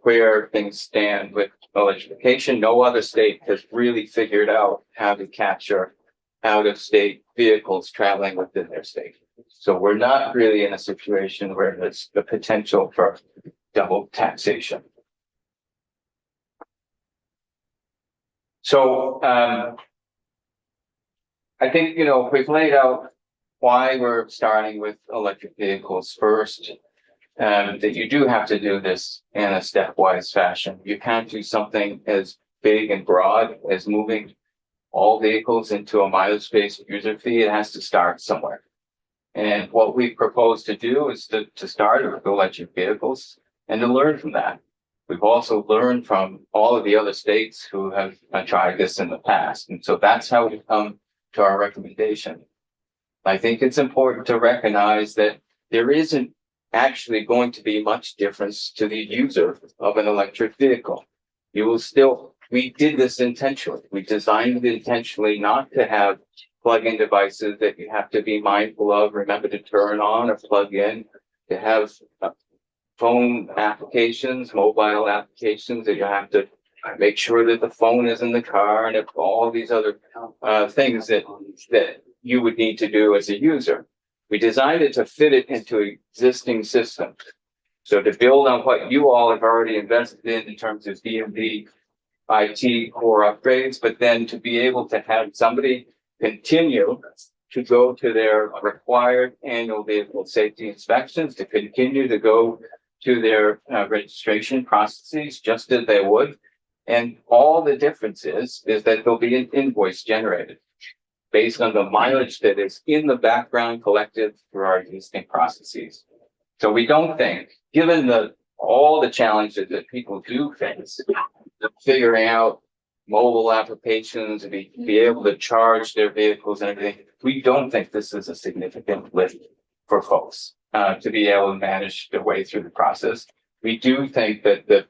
where things stand with electrification. No other state has really figured out how to capture out-of-state vehicles traveling within their state. So we're not really in a situation where there's the potential for double taxation. So I think, we've laid out why we're starting with electric vehicles first, that you do have to do this in a stepwise fashion. You can't do something as big and broad as moving all vehicles into a mileage-based user fee. It has to start somewhere. And what we propose to do is to start with electric vehicles and to learn from that. We've also learned from all of the other states who have tried this in the past. And so that's how we come to our recommendation. I think it's important to recognize that there isn't actually going to be much difference to the user of an electric vehicle. You will still, we did this intentionally. We designed it intentionally not to have plug-in devices that you have to be mindful of, remember to turn on or plug in, to have phone applications, mobile applications that you have to make sure that the phone is in the car, and if all these other things that you would need to do as a user. We designed it to fit it into existing systems. So to build on what you all have already invested in terms of DMV IT core upgrades, but then to be able to have somebody continue to go to their required annual vehicle safety inspections, to continue to go to their registration processes just as they would And all the difference is that there'll be an invoice generated based on the mileage that is in the background collected through our existing processes. So we don't think, given all the challenges that people do face, figuring out mobile applications, be able to charge their vehicles and everything, we don't think this is a significant lift for folks to be able to manage their way through the process. We do think that the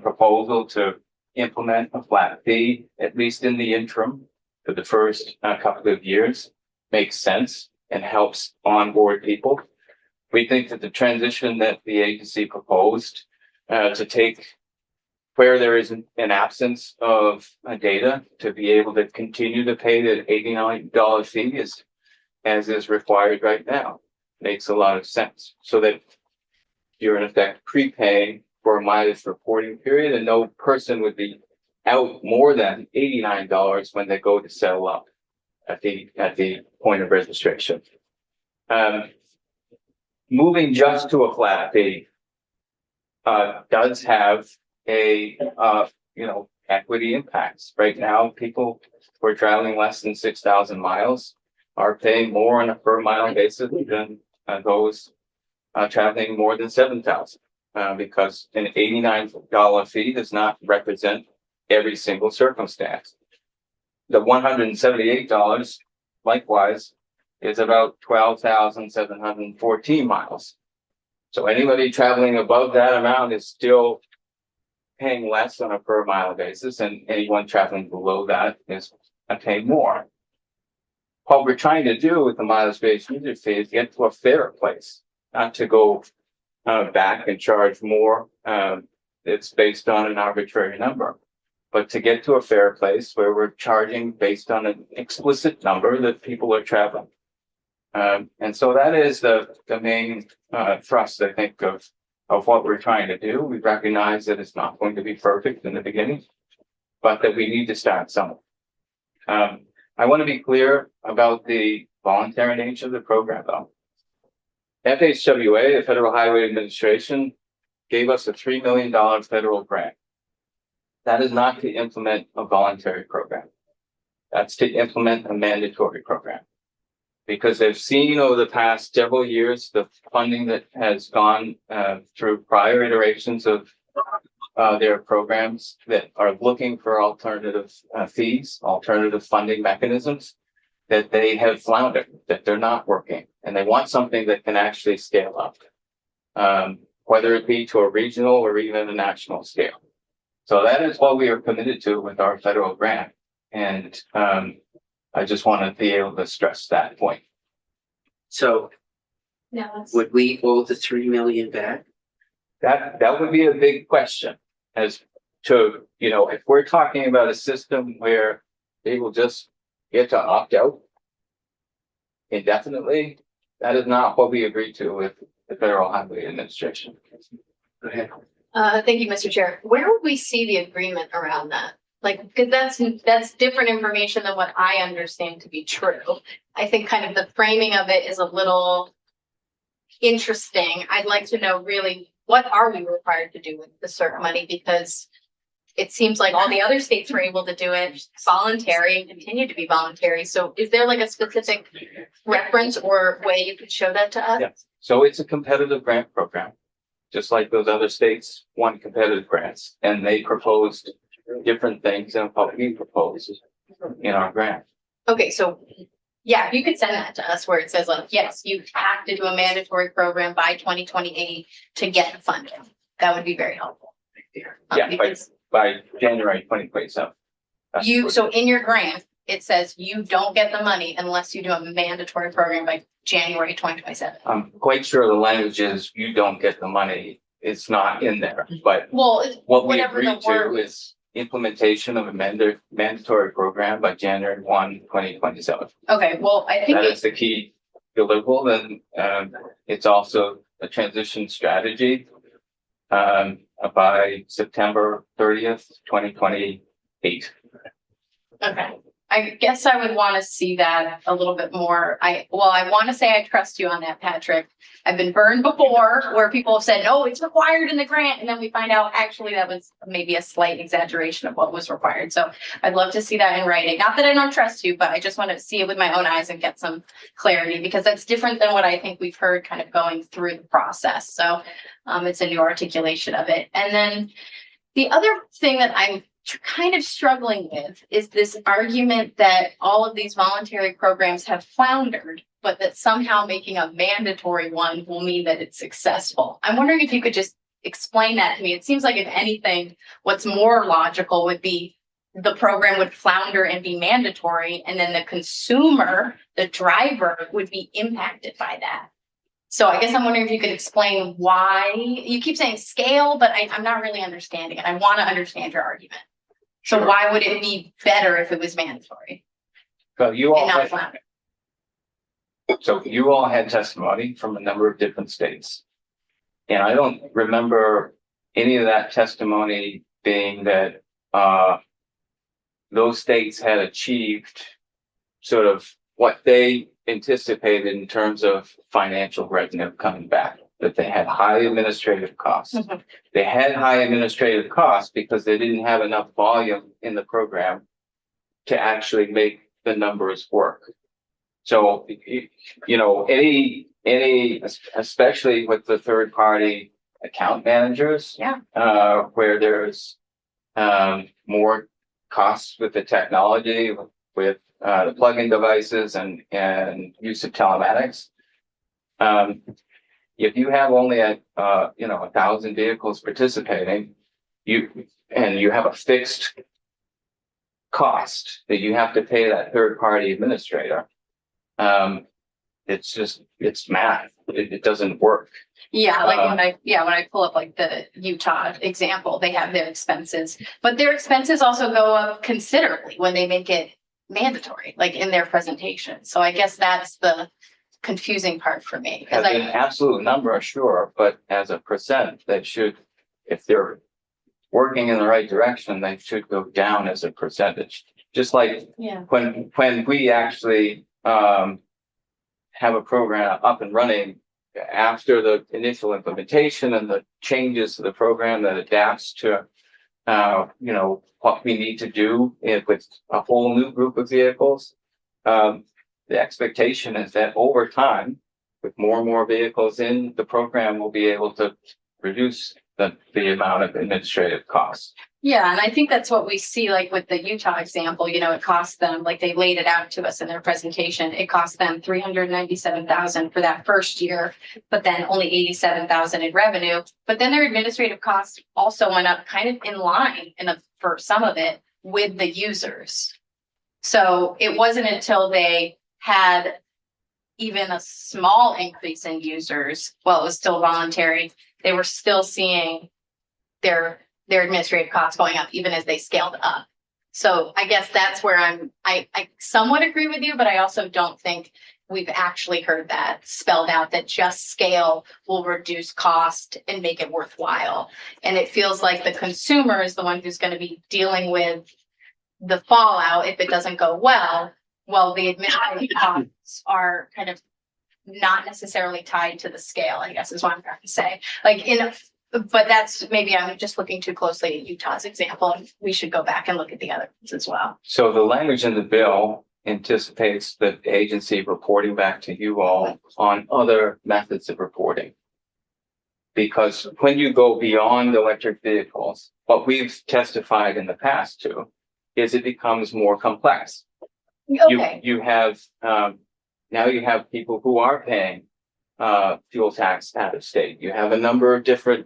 proposal to implement a flat fee, at least in the interim, for the first couple of years, makes sense and helps onboard people. We think that the transition that the agency proposed to take where there is an absence of data to be able to continue to pay the $89 fee as is required right now makes a lot of sense, so that you're in effect prepaying for a mileage reporting period, and no person would be out more than $89 when they go to settle up at the point of registration. Moving just to a flat fee does have a equity impacts. Right now, people who are traveling less than 6,000 miles are paying more on a per mile basis than those traveling more than 7,000. Because an $89 fee does not represent every single circumstance. The $178, likewise, is about 12,714 miles. So anybody traveling above that amount is still paying less on a per mile basis, and anyone traveling below that is paying more. What we're trying to do with the mileage-based user fee is get to a fair place, not to go back and charge more. It's based on an arbitrary number, but to get to a fair place where we're charging based on an explicit number that people are traveling. And so that is the main thrust, I think, of what we're trying to do. We recognize that it's not going to be perfect in the beginning, but that we need to start somewhere. I want to be clear about the voluntary nature of the program, though. FHWA, the Federal Highway Administration, gave us a $3 million federal grant. That is not to implement a voluntary program. That's to implement a mandatory program. Because they've seen over the past several years the funding that has gone through prior iterations of their programs that are looking for alternative fees, alternative funding mechanisms, that they have floundered, that they're not working, and they want something that can actually scale up, whether it be to a regional or even a national scale. So that is what we are committed to with our federal grant. And I just want to be able to stress that point. So would we owe the 3 million back? That would be a big question as to, if we're talking about a system where they will just get to opt out indefinitely, that is not what we agreed to with the Federal Highway Administration. Go ahead. Thank you, Mr. Chair. Where would we see the agreement around that? Like, because that's different information than what I understand to be true. I think kind of the framing of it is a little interesting. I'd like to know really what are we required to do with the CERT money, because it seems like all the other states were able to do it voluntary and continue to be voluntary. So is there like a specific reference or way you could show that to us? Yeah. So it's a competitive grant program, just like those other states won competitive grants, and they proposed different things than what we proposed in our grant. Okay, so yeah, if you could send that to us where it says like, yes, you have to do a mandatory program by 2028 to get the funding. That would be very helpful. Yeah, because by January 2027. so in your grant, it says you don't get the money unless you do a mandatory program by January 2027. I'm quite sure the language is you don't get the money. It's not in there, but Well, what we whatever the agreed to word is implementation of a mandatory program by January 1, 2027. Okay, well, I think That is the key deliverable, and it's also a transition strategy by September 30th, 2028. okay. I guess I would want to see that a little bit more. I want to say I trust you on that, Patrick. I've been burned before where people have said, no, it's required in the grant. And then we find out actually that was maybe a slight exaggeration of what was required. So I'd love to see that in writing. Not that I don't trust you, but I just want to see it with my own eyes and get some clarity because that's different than what I think we've heard kind of going through the process. So it's a new articulation of it. And then the other thing that I'm kind of struggling with is this argument that all of these voluntary programs have floundered, but that somehow making a mandatory one will mean that it's successful. I'm wondering if you could just explain that to me. It seems like if anything, what's more logical would be the program would flounder and be mandatory, and then the consumer, the driver, would be impacted by that. So I guess I'm wondering if you could explain why you keep saying scale, but I'm not really understanding it. I want to understand your argument. So Sure. why would it be better if it was mandatory So you and all not had, flounder? so you all had testimony from a number of different states. And I don't remember any of that testimony being that those states had achieved sort of what they anticipated in terms of financial revenue coming back, that they had high administrative costs. Mhm. They had high administrative costs because they didn't have enough volume in the program to actually make the numbers work. So, you know, any, especially with the third party account managers. Yeah. Where there's more costs with the technology, with the plug-in devices and use of telematics. If you have only 1,000 vehicles participating, you have a fixed cost that you have to pay that third party administrator. It's math. It doesn't work. Yeah, like when I pull up like the Utah example, they have their expenses, but their expenses also go up considerably when they make it mandatory, like in their presentation. So I guess that's the confusing part for me. As an absolute number, sure, but as a percent, that should, if they're working in the right direction, they should go down as a percentage. Just like Yeah. when we actually have a program up and running after the initial implementation and the changes to the program that adapts to what we need to do with a whole new group of vehicles. The expectation is that over time, with more and more vehicles in the program, we'll be able to reduce the amount of administrative costs. Yeah, and I think that's what we see like with the Utah example, it cost them, like they laid it out to us in their presentation, it cost them $397,000 for that first year, but then only $87,000 in revenue. But then their administrative costs also went up kind of in line for some of it with the users. So it wasn't until they had even a small increase in users, while it was still voluntary, they were still seeing their administrative costs going up even as they scaled up. So I guess that's where I somewhat agree with you, but I also don't think we've actually heard that spelled out, that just scale will reduce cost and make it worthwhile. And it feels like the consumer is the one who's going to be dealing with the fallout if it doesn't go well. Well, the administrative costs are kind of not necessarily tied to the scale, I guess is what I'm trying to say. But that's, maybe I'm just looking too closely at Utah's example, and we should go back and look at the other ones as well. So the language in the bill anticipates the agency reporting back to you all on other methods of reporting. Because when you go beyond electric vehicles, what we've testified in the past to is it becomes more complex. Okay. You have now you have people who are paying fuel tax out of state. You have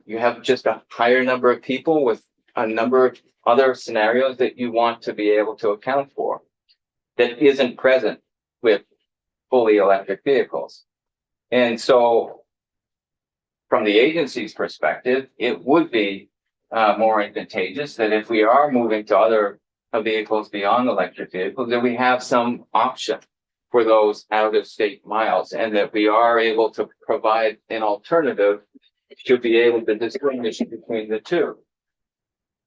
you have just a higher number of people with a number of other scenarios that you want to be able to account for that isn't present with fully electric vehicles. And so from the agency's perspective, it would be more advantageous that if we are moving to other vehicles beyond electric vehicles, that we have some option for those out of state miles, and that we are able to provide an alternative to be able to distinguish between the two.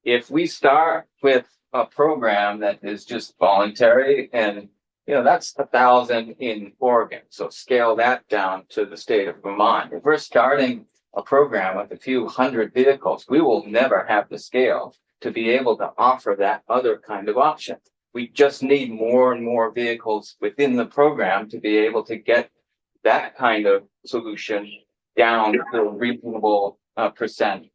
If we start with a program that is just voluntary and, you know, that's 1,000 in Oregon. So scale that down to the state of Vermont. If we're starting a program with a few hundred vehicles, we will never have the scale to be able to offer that other kind of option. We just need more and more vehicles within the program to be able to get that kind of solution down to a reasonable percent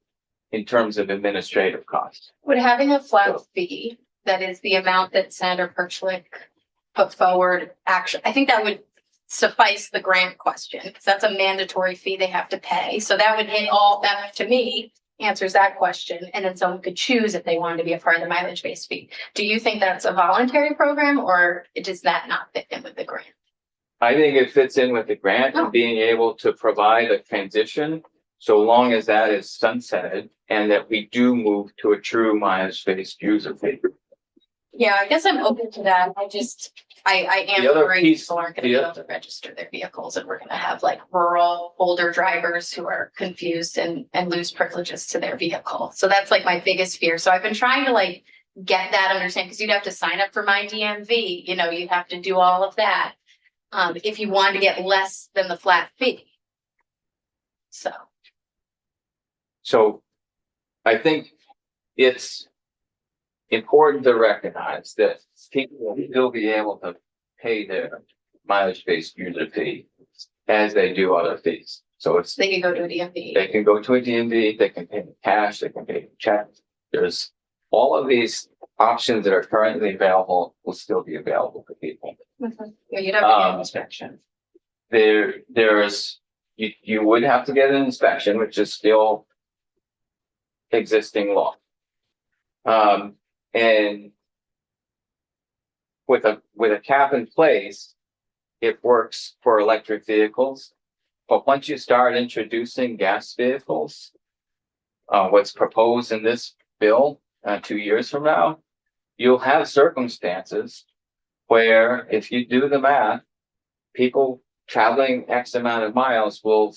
in terms of administrative costs. Would having a flat fee, that is the amount that Senator Perchlik put forward, actually, I think that would suffice the grant question, because that's a mandatory fee they have to pay. So that would hit all, that to me answers that question. And then someone could choose if they wanted to be a part of the mileage-based fee. Do you think that's a voluntary program, or does that not fit in with the grant? I think it fits in with the grant and being able to provide a transition, so long as that is sunsetted and that we do move to a true mileage-based user fee. Yeah, I guess I'm open to that. I am The other worried piece- people aren't gonna be able to register their vehicles, and we're gonna have like rural older drivers who are confused and lose privileges to their vehicle. So that's like my biggest fear. So I've been trying to like get that understanding, because you'd have to sign up for my DMV, you know, you'd have to do all of that. If you wanted to get less than the flat fee. So I think it's important to recognize that people will still be able to pay their mileage-based user fee as they do other fees. So it's, They can go to a DMV. they can go to a DMV, they can pay in cash, they can pay in check. There's all of these options that are currently available will still be available for people. Yeah, you'd have to get an inspection. There's, you would have to get an inspection, which is still existing law. And with a cap in place, it works for electric vehicles. But once you start introducing gas vehicles, what's proposed in this bill 2 years from now, you'll have circumstances where, if you do the math, people traveling X amount of miles will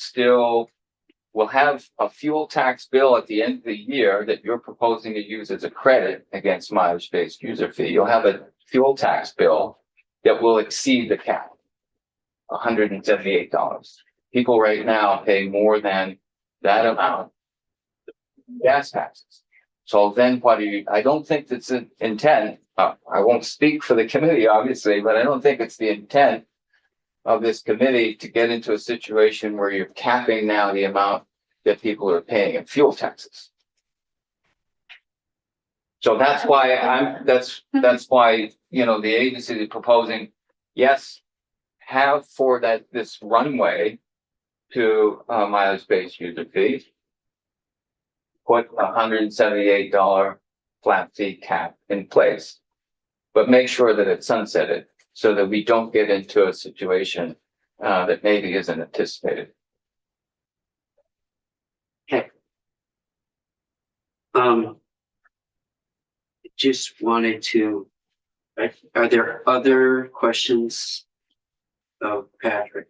have a fuel tax bill at the end of the year that you're proposing to use as a credit against mileage-based user fee. You'll have a fuel tax bill that will exceed the cap, $178. People right now pay more than that amount gas taxes. So then what do you, I don't think that's an intent. I won't speak for the committee, obviously, but I don't think it's the intent of this committee to get into a situation where you're capping now the amount that people are paying in fuel taxes. So that's why that's why, you know, the agency is proposing, yes, have for this runway to mileage-based user fee, put $178 flat fee cap in place, but make sure that it's sunsetted so that we don't get into a situation that maybe isn't anticipated. Okay. Just wanted to, are there other questions of Patrick?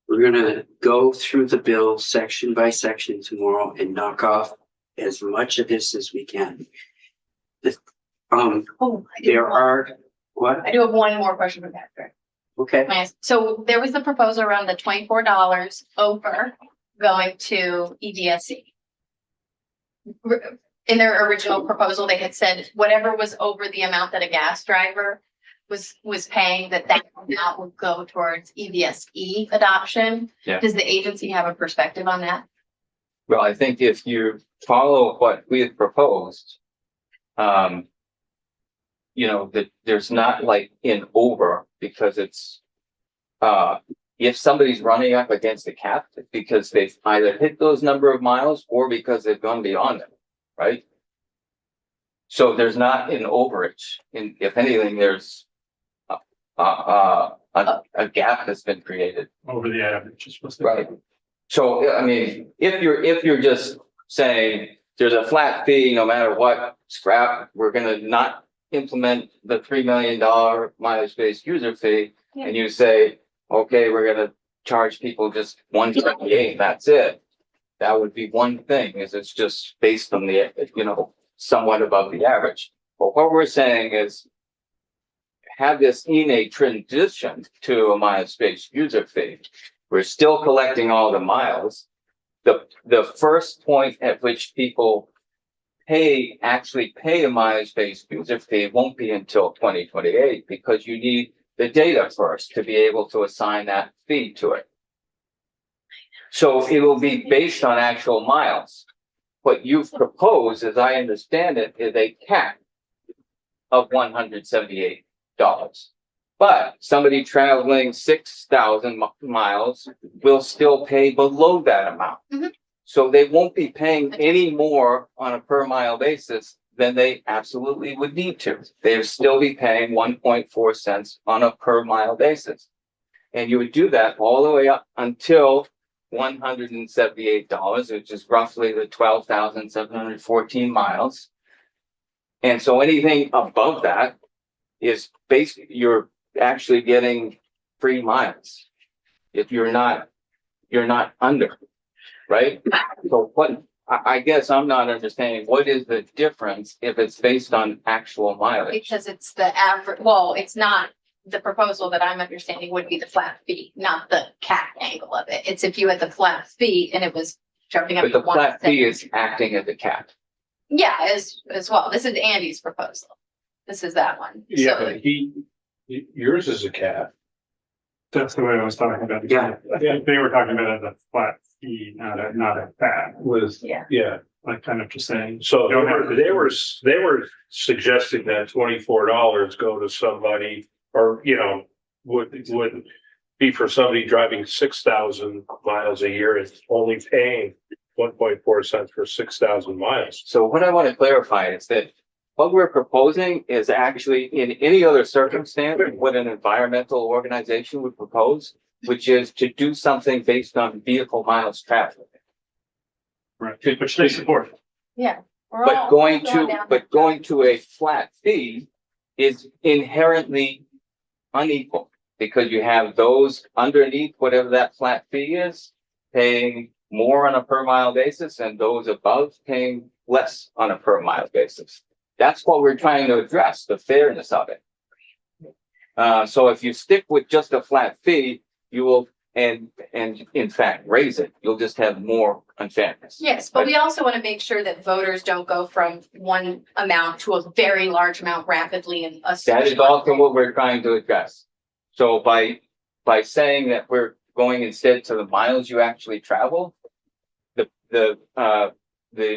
We're gonna go through the bill section by section tomorrow and knock off as much of this as we can. There are, what? I do have one more question for Patrick. Okay, So there was the proposal around the $24 over going to EDSE. In their original proposal, they had said whatever was over the amount that a gas driver was paying, that amount would go towards EVSE adoption. Yeah. Does the agency have a perspective on that? Well, I think if you follow what we had proposed, you know, that there's not like in over, because it's, if somebody's running up against the cap, because they've either hit those number of miles or because they've gone beyond them, right? So there's not an overage. If anything, there's a gap that's been created. Over the average is what's the. Right. So, I mean, if you're just saying there's a flat fee, no matter what, scrap, we're gonna not implement the $3 million mileage-based user fee, and you say, okay, we're gonna charge people just $178, that's it. That would be one thing, is it's just based on the, you know, somewhat above the average. But what we're saying is have this innate transition to a miles-based user fee. We're still collecting all the miles. The first point at which people actually pay a miles-based user fee won't be until 2028 because you need the data first to be able to assign that fee to it. So it will be based on actual miles. What you've proposed, as I understand it, is a cap of $178. But somebody traveling 6,000 miles will still pay below that amount. Mhm. So they won't be paying any more on a per mile basis than they absolutely would need to. They'll still be paying 1.4 cents on a per mile basis. And you would do that all the way up until $178, which is roughly the 12,714 miles. And so anything above that is basically, you're actually getting free miles. If you're not under, right? So what, I guess I'm not understanding, what is the difference if it's based on actual mileage? Because it's the average, well, it's not, the proposal that I'm understanding would be the flat fee, not the cap angle of it. It's if you had the flat fee and it was jumping up But to the flat fee 1 is acting as a cap. Yeah, as well. This is Andy's proposal. This is that one. Yeah, So, but yours is a cap. That's the way I was talking about. it. Yeah. They were talking about it as a flat fee, not a cap. Yeah. Like kind of just saying. So Don't have to- they were suggesting that $24 go to somebody, or, you know, would be for somebody driving 6,000 miles a year and only paying 1.4 cents for 6,000 miles. So what I want to clarify is that what we're proposing is actually in any other circumstance, what an environmental organization would propose, which is to do something based on vehicle miles traveled. Right, which they support. yeah. we're But all going down to a flat fee is inherently unequal because you have those underneath whatever that flat fee is paying more on a per mile basis and those above paying less on a per mile basis. That's what we're trying to address, the fairness of it. So if you stick with just a flat fee, you will, and in fact raise it, you'll just have more unfairness. Yes, but we also want to make sure that voters don't go from one amount to a very large amount rapidly in a. That is also what we're trying to address. So by saying that we're going instead to the miles you actually travel, the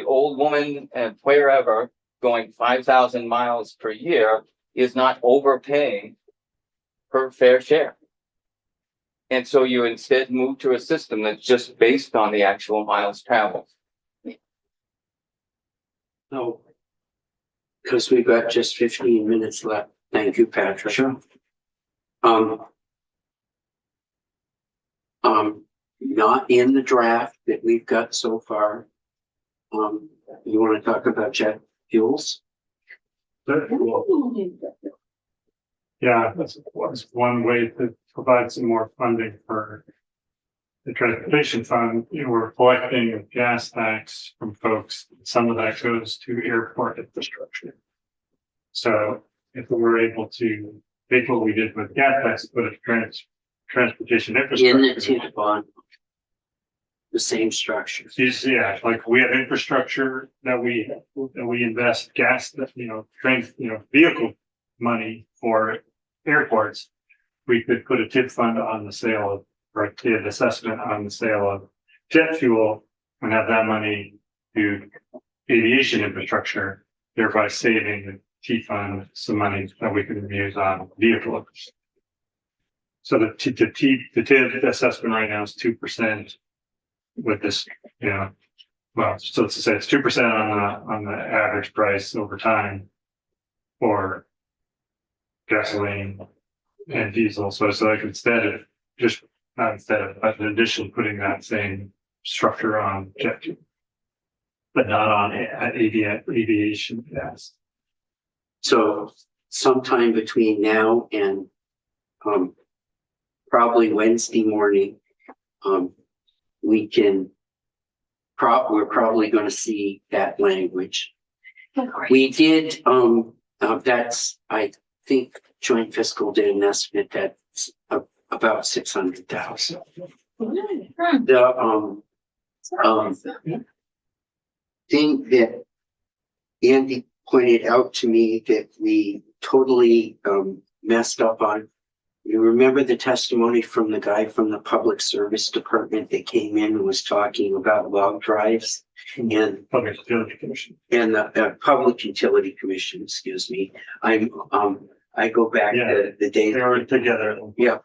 old woman and wherever going 5,000 miles per year is not overpaying her fair share. And so you instead move to a system that's just based on the actual miles traveled. No. Because we've got just 15 minutes left. Thank you, Patrick. Sure. Not in the draft that we've got so far. You want to talk about jet fuels? Yeah, that's one way to provide some more funding for the transportation fund. You know, we're collecting a gas tax from folks. Some of that goes to airport infrastructure. So if we were able to take what we did with gas tax, put a transportation In infrastructure. the bond. The same structure. Yeah, like we have infrastructure that we invest gas, that, you know, vehicle money for airports. We could put a tip fund on the sale of, or a TID assessment on the sale of jet fuel and have that money to aviation infrastructure, thereby saving the T fund some money that we can use on vehicles. So the TID assessment right now is 2%. With this, you know, well, so let's say it's 2% on the average price over time for gasoline and diesel. So like instead of just, not instead of, but in addition, putting that same structure on jet fuel, but not on aviation gas. So sometime between now and probably Wednesday morning, we can we're probably going to see that language. We did, that's, I think joint fiscal did an estimate that's about 600,000. The, thing that Andy pointed out to me that we totally, messed up on. You remember the testimony from the guy from the Public Service Department that came in and was talking about log drives and Public Utility Commission. and the Public Utility Commission, excuse me. I go back Yeah. to the day. They were together. Yeah.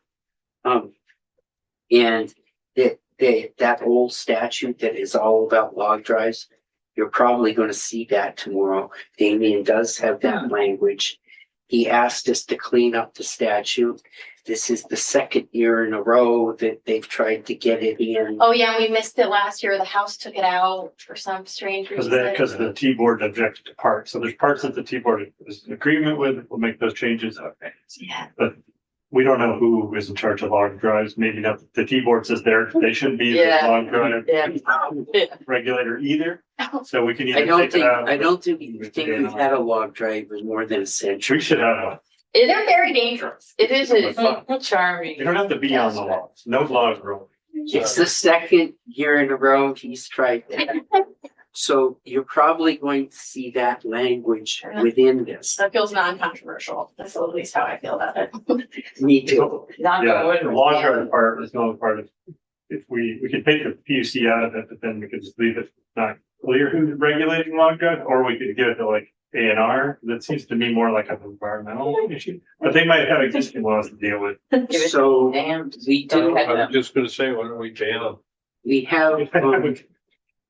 And that old statute that is all about log drives, you're probably gonna see that tomorrow. Damien does have that language. He asked us to clean up the statute. This is the second year in a row that they've tried to get it in. Oh, yeah, we missed it last year. The House took it out for some strange reason. Because the T-board objected to parts. So there's parts that the T-board is in agreement with, we'll make those changes. Okay. Yeah. But we don't know who is in charge of log drives. Maybe not, the T-board says they shouldn't be the Yeah. log drive Yeah. regulator either. So we can either I don't take it think, out. I don't think we've had a log drive in more than a century. We should have, They're very dangerous. It is charming. you don't have to be on the logs. No logs rolling. It's the second year in a row he's tried that. So you're probably going to see that language within this. That feels non-controversial. That's at least how I feel about it. Me too. Not Yeah, going the log drive part is not part of, if we could take the PUC out of it, but then we could just leave it not clear who's regulating log drive, or we could give it to like A&R. That seems to me more like an environmental issue, but they might have existing laws to deal with. So Damn. we do, I'm just gonna say, why don't we ban them? we have,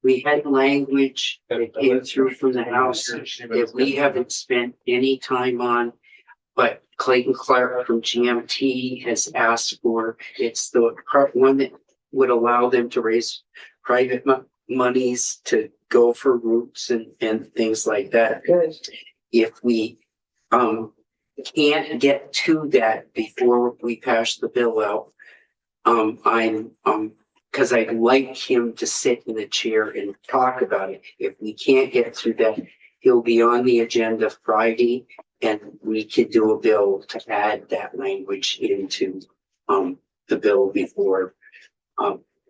we had language that came through from the House that we haven't spent any time on. But Clayton Clark from GMT has asked for, it's the part one that would allow them to raise private monies to go for routes and things like that. Good. If we can't get to that before we pass the bill out, because I'd like him to sit in the chair and talk about it. If we can't get through that, he'll be on the agenda Friday, and we could do a bill to add that language into the bill before.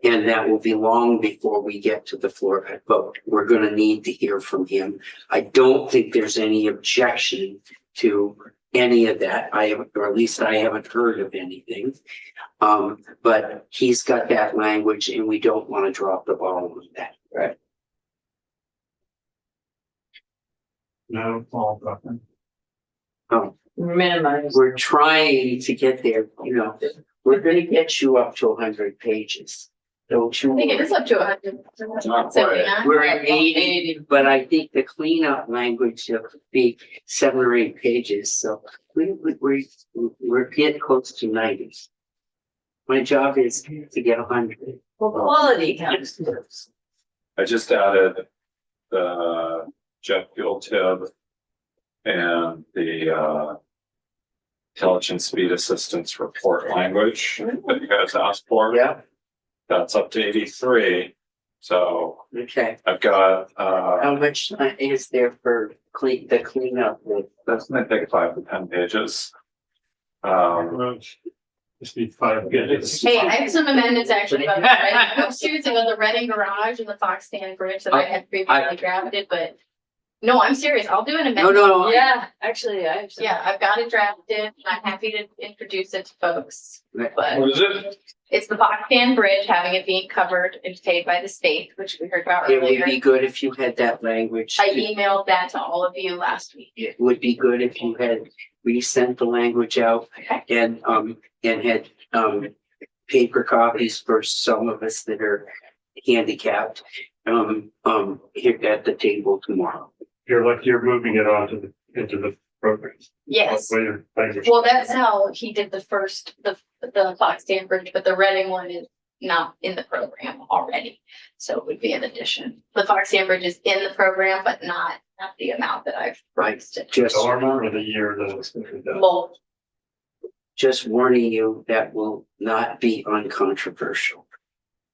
And that will be long before we get to the floor vote. We're gonna need to hear from him. I don't think there's any objection to any of that. I haven't, or at least I haven't heard of anything. But he's got that language and we don't want to drop the ball on that. Right. No, all nothing. Minimize. We're trying to get there, you know, we're gonna get you up to 100 pages. Don't you? I think it is up to 179. We're at 80, but I think the cleanup language will be 7 or 8 pages, so we're getting close to 90. My job is to get 100. Well, quality comes first. I just added the jet fuel tib and the intelligent speed assistance report language that you guys asked for. Yeah, That's up to 83. So okay. I've got, How much is there for the cleanup? that's gonna take 5 to 10 pages. Just need 5 pages. Hey, I have some amendments actually about the Reading, I'm serious about the Reading Garage and the Fox Stand Bridge that I had previously drafted, but no, I'm serious. I'll do an amendment. No. Yeah, actually, I have some. Yeah, I've got it drafted and I'm happy to introduce it to folks, but What is it? it's the Fox Stand Bridge, having it being covered and paid by the state, which we heard about It would earlier. be good if you had that language. I emailed that to all of you last week. It would be good if you had resent the language out Okay. and had paper copies for some of us that are handicapped here at the table tomorrow. You're moving it on to into the programs. Yes. Later, language. Well, that's how he did the first, the Fox Stand Bridge, but the Reading one is not in the program already. So it would be an addition. The Fox Stand Bridge is in the program, but not the amount that I've priced it. Just Or the year that it's gonna be done. Both. just warning you, that will not be uncontroversial.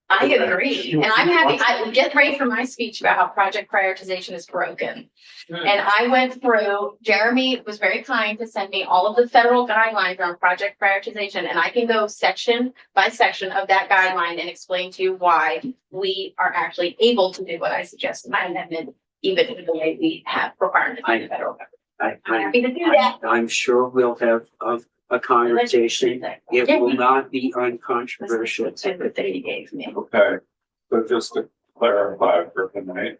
I agree, and I'm happy, I get ready for my speech about how project prioritization is broken. And I went through, Jeremy was very kind to send me all of the federal guidelines on project prioritization, and I can go section by section of that guideline and explain to you why we are actually able to do what I suggest in my amendment, even in the way we have requirements in the federal government. I'm happy to do that. I'm sure we'll have a conversation. It will not be uncontroversial. That he gave me. Okay, so just to clarify for tonight.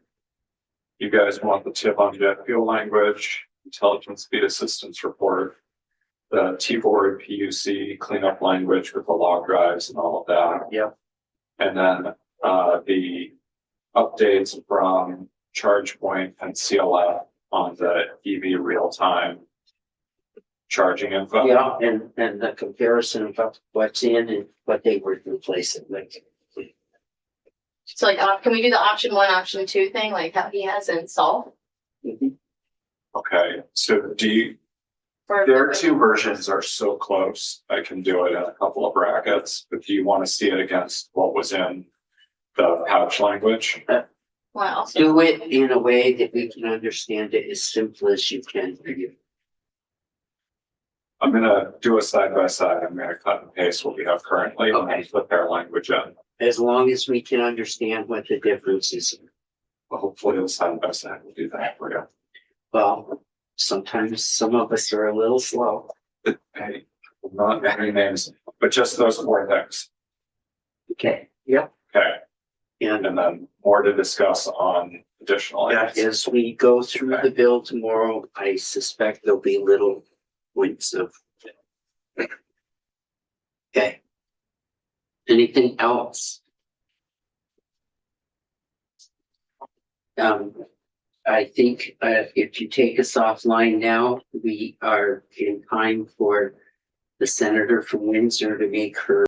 You guys want the tip on jet fuel language, intelligent speed assistance report. The T-board PUC cleanup language with the log drives and all of that. Yep. And then the updates from ChargePoint and CLF on the EV real-time charging info. Yeah, and the comparison of what's in and what they were replacing, like. So like, can we do the option 1, option 2 thing, like how he has in Salt? Okay, so do you, For- their two versions are so close, I can do it in a couple of brackets, but do you want to see it against what was in the pouch language? Well, Do it in a way that we can understand it as simple as you can for you. I'm gonna do a side by side. I'm gonna cut and paste what we have currently and then Okay. flip their language in. As long as we can understand what the difference is. But hopefully the side by side will do that for you. Well, sometimes some of us are a little slow. Hey, not many names, but just those 4 things. Okay, yep. Okay, And and then more to discuss on additional items. as we go through the bill tomorrow, I suspect there'll be little points of. Okay. Anything else? I think if you take us offline now, we are in time for the senator from Windsor to make her